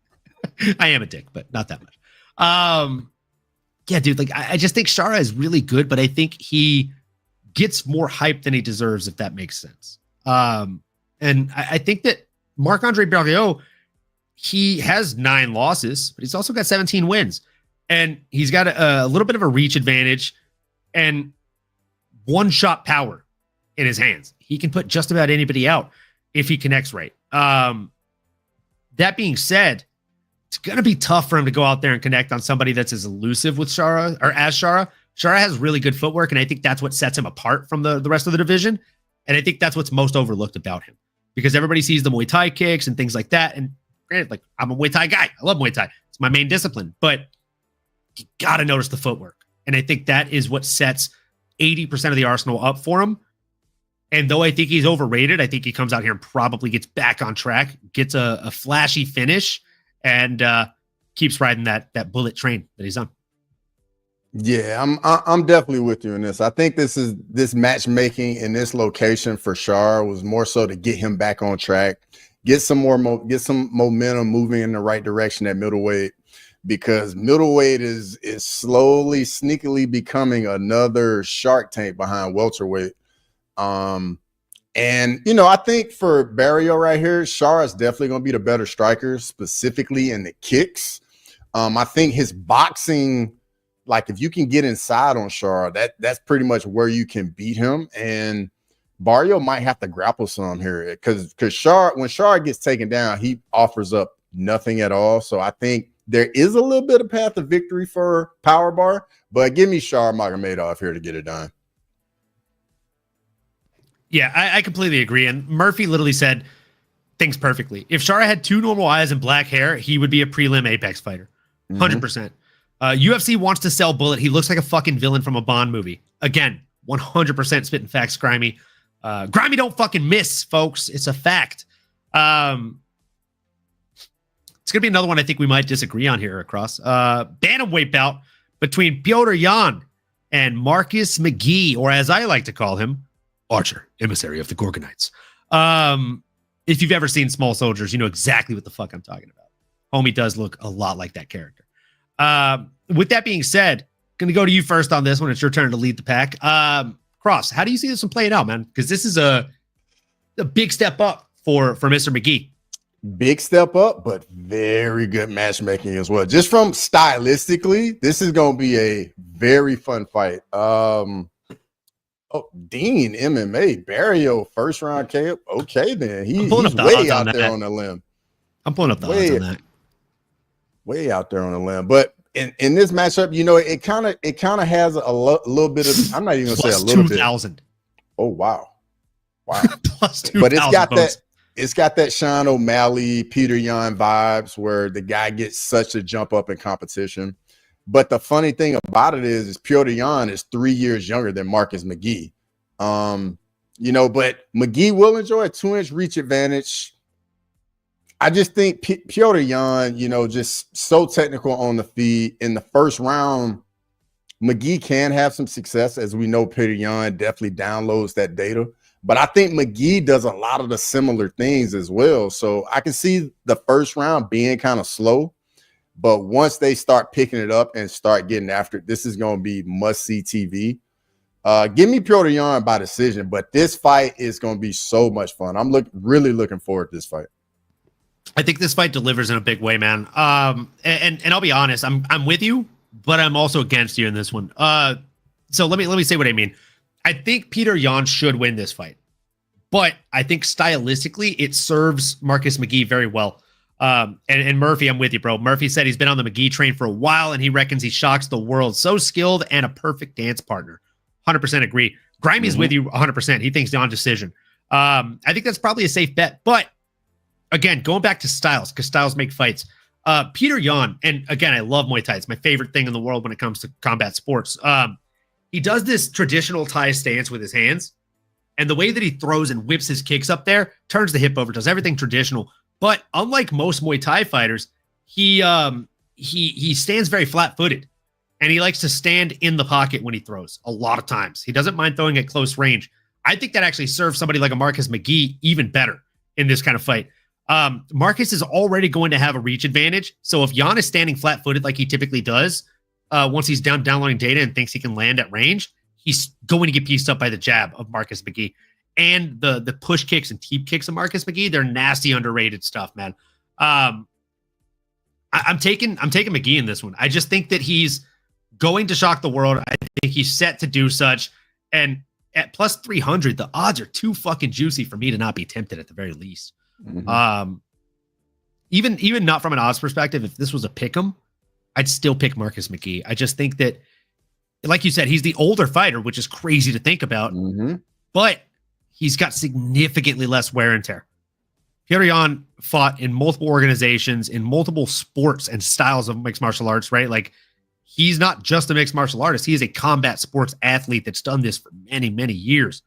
I am a dick, but not that much. Yeah, dude, I just think Shara is really good, but I think he gets more hype than he deserves, if that makes sense. And I think that Marc-Andre Barriault, he has 9 losses, but he's also got 17 wins. And he's got a little bit of a reach advantage and one-shot power in his hands. He can put just about anybody out if he connects right. That being said, it's going to be tough for him to go out there and connect on somebody that's as elusive with Chara or as Chara. Chara has really good footwork, and I think that's what sets him apart from the rest of the division. And I think that's what's most overlooked about him, because everybody sees the Muay Thai kicks and things like that. And granted, like, I'm a Muay Thai guy. I love Muay Thai. It's my main discipline, but you got to notice the footwork. And I think that is what sets 80% of the arsenal up for him. And though I think he's overrated, I think he comes out here and probably gets back on track, gets a flashy finish, and keeps riding that bullet train that he's on. Yeah, I'm definitely with you in this. I think this matchmaking in this location for Char was more so to get him back on track, get some momentum moving in the right direction at middleweight, because middleweight is slowly, sneakily becoming another Shark Tank behind welterweight. And I think for Barrio right here, Char is definitely going to be the better striker, specifically in the kicks. I think his boxing, like, if you can get inside on Char, that's pretty much where you can beat him. And Barrio might have to grapple some here, because when Char gets taken down, he offers up nothing at all. So I think there is a little bit of path of victory for Power Bar, but give me Char Magomedov here to get it done. Yeah, I completely agree. And Murphy literally said things perfectly. If Chara had 2 normal eyes and black hair, he would be a prelim Apex fighter. 100%. UFC wants to sell Bullet. He looks like a fucking villain from a Bond movie. Again, 100% spitting facts, Grimy. Grimy don't fucking miss, folks. It's a fact. It's going to be another one I think we might disagree on here across. Bantamweight bout between Petr Yan and Marcus McGee, or as I like to call him, Archer, emissary of the Gorgonites. If you've ever seen Small Soldiers, you know exactly what the fuck I'm talking about. Homie does look a lot like that character. With that being said, going to go to you first on this one. It's your turn to lead the pack. Cross, how do you see this one playing out, man? Because this is a big step up for Mr. McGee. Big step up, but very good matchmaking as well. Just from stylistically, this is going to be a very fun fight. Dean MMA, Barrio first round KO. Okay, then he's way out there on the limb. I'm pulling up the odds on that. Way out there on the limb, but in this matchup, it kind of has a little bit of. I'm not even gonna say a little 2,000. bit. Oh wow. Plus 2,000. But it's got that Sean O'Malley, Petr Yan vibes where the guy gets such a jump up in competition. But the funny thing about it is Petr Yan is 3 years younger than Marcus McGee. But McGee will enjoy a 2-inch reach advantage. I just think Petr Yan, just so technical on the feet. In the first round, McGee can have some success. As we know, Petr Yan definitely downloads that data. But I think McGee does a lot of the similar things as well. So I can see the first round being kind of slow. But once they start picking it up and start getting after it, this is going to be must-see TV. Give me Petr Yan by decision, but this fight is going to be so much fun. I'm really looking forward to this fight. I think this fight delivers in a big way, man. And I'll be honest, I'm with you, but I'm also against you in this one. So let me say what I mean. I think Petr Yan should win this fight, but I think stylistically it serves Marcus McGee very well. And Murphy, I'm with you, bro. Murphy said he's been on the McGee train for a while and he reckons he shocks the world. So skilled and a perfect dance partner. 100% agree. Grimey's with you 100%. He thinks on decision. I think that's probably a safe bet. But again, going back to styles, because styles make fights. Petr Yan, and again, I love Muay Thai. It's my favorite thing in the world when it comes to combat sports. He does this traditional Thai stance with his hands. And the way that he throws and whips his kicks up there, turns the hip over, does everything traditional. But unlike most Muay Thai fighters, he stands very flat-footed, and he likes to stand in the pocket when he throws a lot of times. He doesn't mind throwing at close range. I think that actually serves somebody like a Marcus McGee even better in this kind of fight. Marcus is already going to have a reach advantage, so if Yan is standing flat-footed like he typically does, once he's downloading data and thinks he can land at range, he's going to get pieced up by the jab of Marcus McGee. and the push kicks and teep kicks of Marcus McGee, they're nasty, underrated stuff, man. I'm taking McGee in this one. I just think that he's going to shock the world. I think he's set to do such. And at plus 300, the odds are too fucking juicy for me to not be tempted at the very least. Mm-hmm. Even not from an odds perspective, if this was a pick 'em, I'd still pick Marcus McGee. I just think that, like you said, he's the older fighter, which is crazy to think about, but he's got significantly less wear and tear. Petr Yan fought in multiple organizations, in multiple sports and styles of mixed martial arts, right? Like, he's not just a mixed martial artist. He is a combat sports athlete that's done this for many, many years.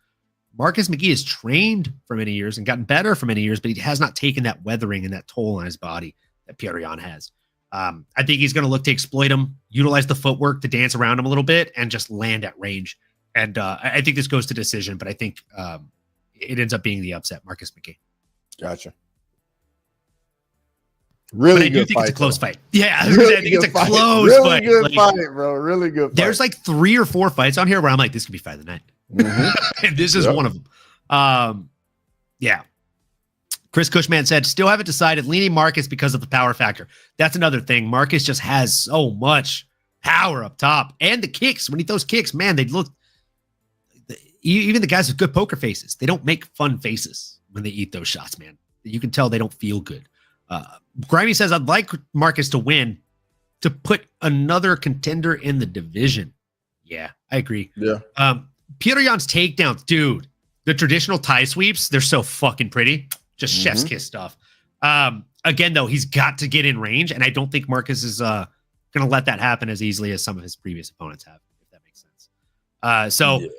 Marcus McGee has trained for many years and gotten better for many years, but he has not taken that weathering and that toll on his body that Petr Yan has. I think he's going to look to exploit him, utilize the footwork to dance around him a little bit, and just land at range. And I think this goes to decision, but I think it ends up being the upset, Marcus McGee. Gotcha. Really, but I do think it's a close fight. Yeah, I think it's a close fight. Really good fight, bro. Really good fight. There's like 3 or 4 fights on here where I'm like, this could be fight of the night. And this is one of them. Yeah. Chris Cushman said, still haven't decided, leaning Marcus because of the power factor. That's another thing. Marcus just has so much power up top. And the kicks, when he throws kicks, man, they look, even the guys with good poker faces, they don't make fun faces when they eat those shots, man. You can tell they don't feel good. Grimy says, I'd like Marcus to win to put another contender in the division. Yeah, I agree. Yeah. Petr Yan's takedowns, dude, the traditional tie sweeps, they're so fucking pretty. Just chef's kiss stuff. Again, though, he's got to get in range, and I don't think Marcus is going to let that happen as easily as some of his previous opponents have, if that makes sense. It's going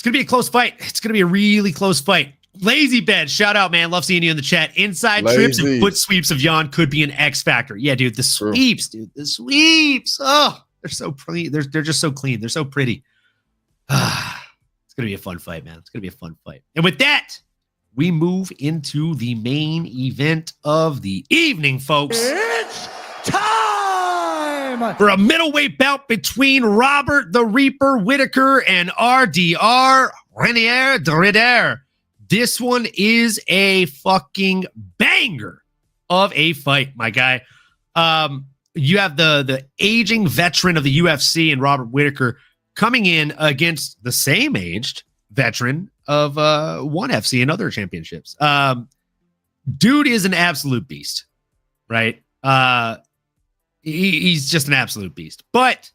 to be a close fight. It's going to be a really close fight. Lazy Bed, shout out, man. Love seeing you in the chat. Inside trips and foot sweeps of Yan could be an X factor. Yeah, dude, the sweeps, dude. The sweeps. Oh, they're so pretty. They're just so clean. They're so pretty. It's going to be a fun fight, man. It's going to be a fun fight. And with that, we move into the main event of the evening, folks. It's time for a middleweight bout between Robert the Reaper Whittaker and RDR Renier de Rider. This one is a fucking banger of a fight, my guy. You have the aging veteran of the UFC and Robert Whittaker coming in against the same aged veteran of ONE FC and other championships. Dude is an absolute beast, right? He's just an absolute beast. But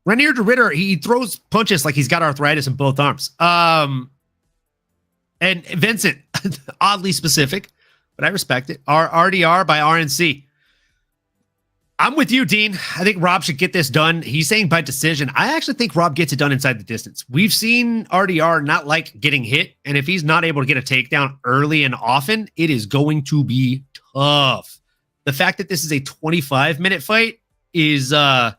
Renier de Ritter, he throws punches like he's got arthritis in both arms. And Vincent, oddly specific, but I respect it. RDR by RNC. I'm with you, Dean. I think Rob should get this done. He's saying by decision. I actually think Rob gets it done inside the distance. We've seen RDR not like getting hit, and if he's not able to get a takedown early and often, it is going to be tough. The fact that this is a 25-minute fight is, I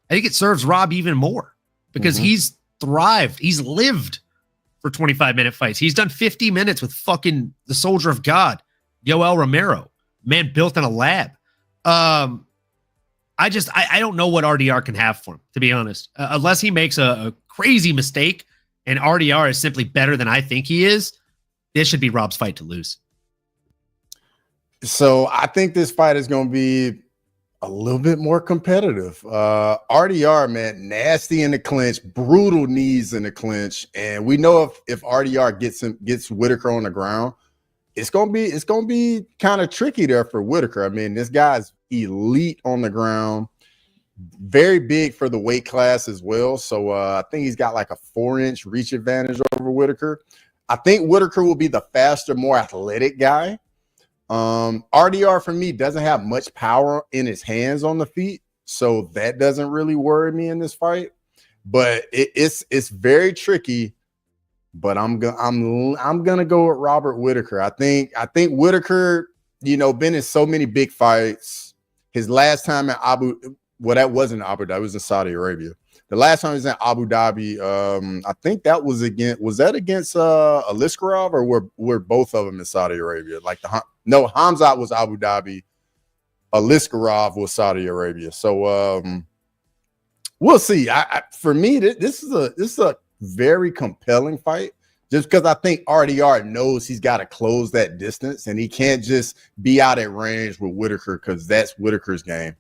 think it serves Rob even more because he's thrived. He's lived for 25-minute fights. He's done 50 minutes with fucking the Soldier of God, Yoel Romero, man built in a lab. I don't know what RDR can have for him, to be honest. Unless he makes a crazy mistake and RDR is simply better than I think he is, this should be Rob's fight to lose. So I think this fight is going to be a little bit more competitive. RDR, man, nasty in the clinch, brutal knees in the clinch. And we know if RDR gets Whittaker on the ground, it's gonna be kind of tricky there for Whittaker. I mean, this guy's elite on the ground, very big for the weight class as well. So I think he's got like a 4-inch reach advantage over Whittaker. I think Whittaker will be the faster, more athletic guy. RDR for me doesn't have much power in his hands on the feet, so that doesn't really worry me in this fight. But it's very tricky. But I'm gonna go with Robert Whittaker. I think Whittaker, been in so many big fights. His last time at that wasn't Abu Dhabi, it was in Saudi Arabia. The last time he was in Abu Dhabi, I think that was against Aliskerov, or were both of them in Saudi Arabia? Hamzat was Abu Dhabi, Aliskerov was Saudi Arabia. So we'll see. For me, this is a very compelling fight. Just because I think RDR knows he's got to close that distance and he can't just be out at range with Whitaker because that's Whitaker's game.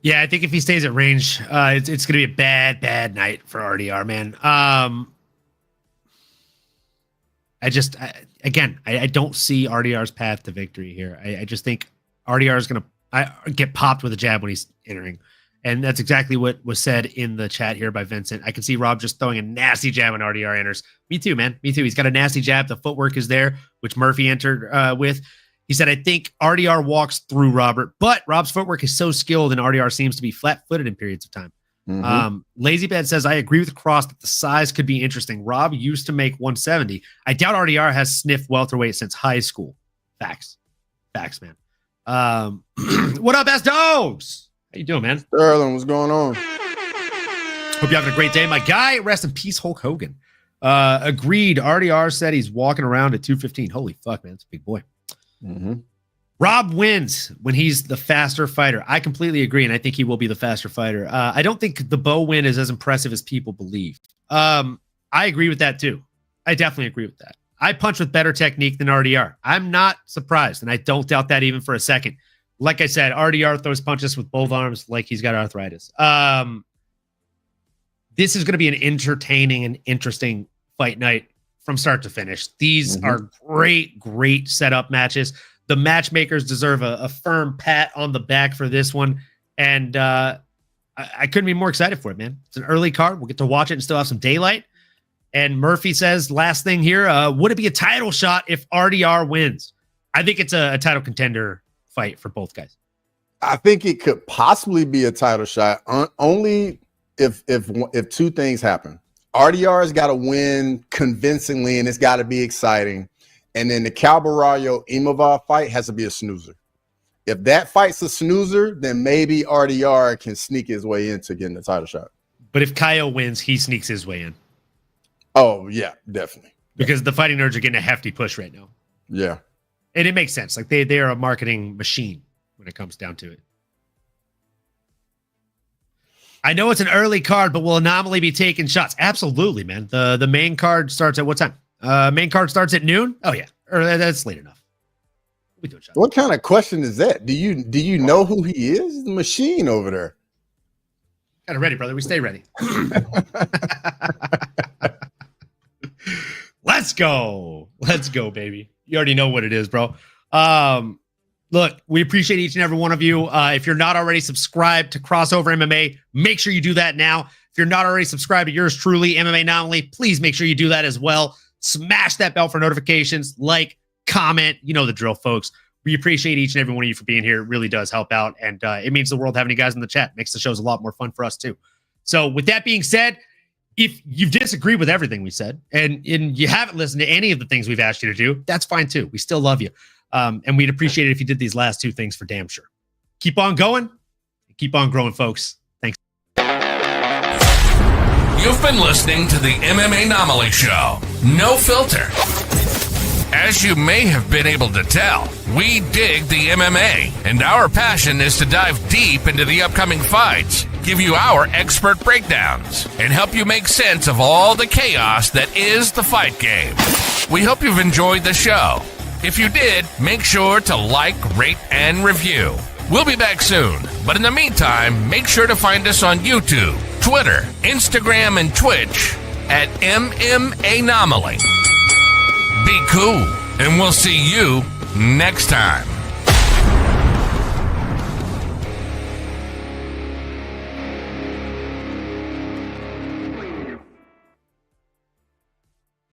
Yeah, I think if he stays at range, it's going to be a bad night for RDR, man. I don't see RDR's path to victory here. I just think RDR is going to get popped with a jab when he's entering. And that's exactly what was said in the chat here by Vincent. I can see Rob just throwing a nasty jab when RDR enters. Me too, man. Me too. He's got a nasty jab. The footwork is there, which Murphy entered with. He said, I think RDR walks through Robert, but Rob's footwork is so skilled and RDR seems to be flat-footed in periods of time. LazyBad says, I agree with Cross that the size could be interesting. Rob used to make 170. I doubt RDR has sniffed welterweight since high school. Facts, man. What up, S-Dogs? How you doing, man? Sterling, what's going on? Hope you're having a great day. My guy, rest in peace, Hulk Hogan. Agreed. RDR said he's walking around at 215. Holy fuck, man. It's a big boy. Rob wins when he's the faster fighter. I completely agree, and I think he will be the faster fighter. I don't think the Bo win is as impressive as people believe. I agree with that, too. I definitely agree with that. I punch with better technique than RDR. I'm not surprised, and I don't doubt that even for a second. Like I said, RDR throws punches with both arms like he's got arthritis. This is going to be an entertaining and interesting fight night from start to finish. These are great setup matches. The matchmakers deserve a firm pat on the back for this one. And I couldn't be more excited for it, man. It's an early card. We'll get to watch it and still have some daylight. And Murphy says, last thing here, would it be a title shot if RDR wins? I think it's a title contender fight for both guys. I think it could possibly be a title shot only if two things happen. RDR's got to win convincingly, and it's got to be exciting. And then the Calvarayo Imavov fight has to be a snoozer. If that fight's a snoozer, then maybe RDR can sneak his way into getting the title shot. But if Kyle wins, he sneaks his way in. Oh, yeah, definitely. Because the Fighting Nerds are getting a hefty push right now. Yeah. And it makes sense. Like they are a marketing machine when it comes down to it. I know it's an early card, but will Anomaly be taking shots? Absolutely, man. The main card starts at what time? Main card starts at noon? Oh, yeah. Or that's late enough. We do shots. What kind of question is that? Do you know who he is? The machine over there. Got it ready, brother. We stay ready. Let's go, baby. You already know what it is, bro. Look, we appreciate each and every one of you. If you're not already subscribed to Crossover MMA, make sure you do that now. If you're not already subscribed to yours truly, MMA Anomaly, please make sure you do that as well. Smash that bell for notifications, like, comment. You know the drill, folks. We appreciate each and every one of you for being here. It really does help out, and it means the world having you guys in the chat. Makes the shows a lot more fun for us, too. So with that being said, if you disagree with everything we said and you haven't listened to any of the things we've asked you to do, that's fine, too. We still love you. And we'd appreciate it if you did these last two things for damn sure. Keep on going. Keep on growing, folks. Thanks. You've been listening to the MMA Anomaly Show. No filter. As you may have been able to tell, we dig the MMA, and our passion is to dive deep into the upcoming fights, give you our expert breakdowns, and help you make sense of all the chaos that is the fight game. We hope you've enjoyed the show. If you did, make sure to like, rate, and review. We'll be back soon, but in the meantime, make sure to find us on YouTube, Twitter, Instagram, and Twitch at MMA Anomaly. Be cool, and we'll see you next time.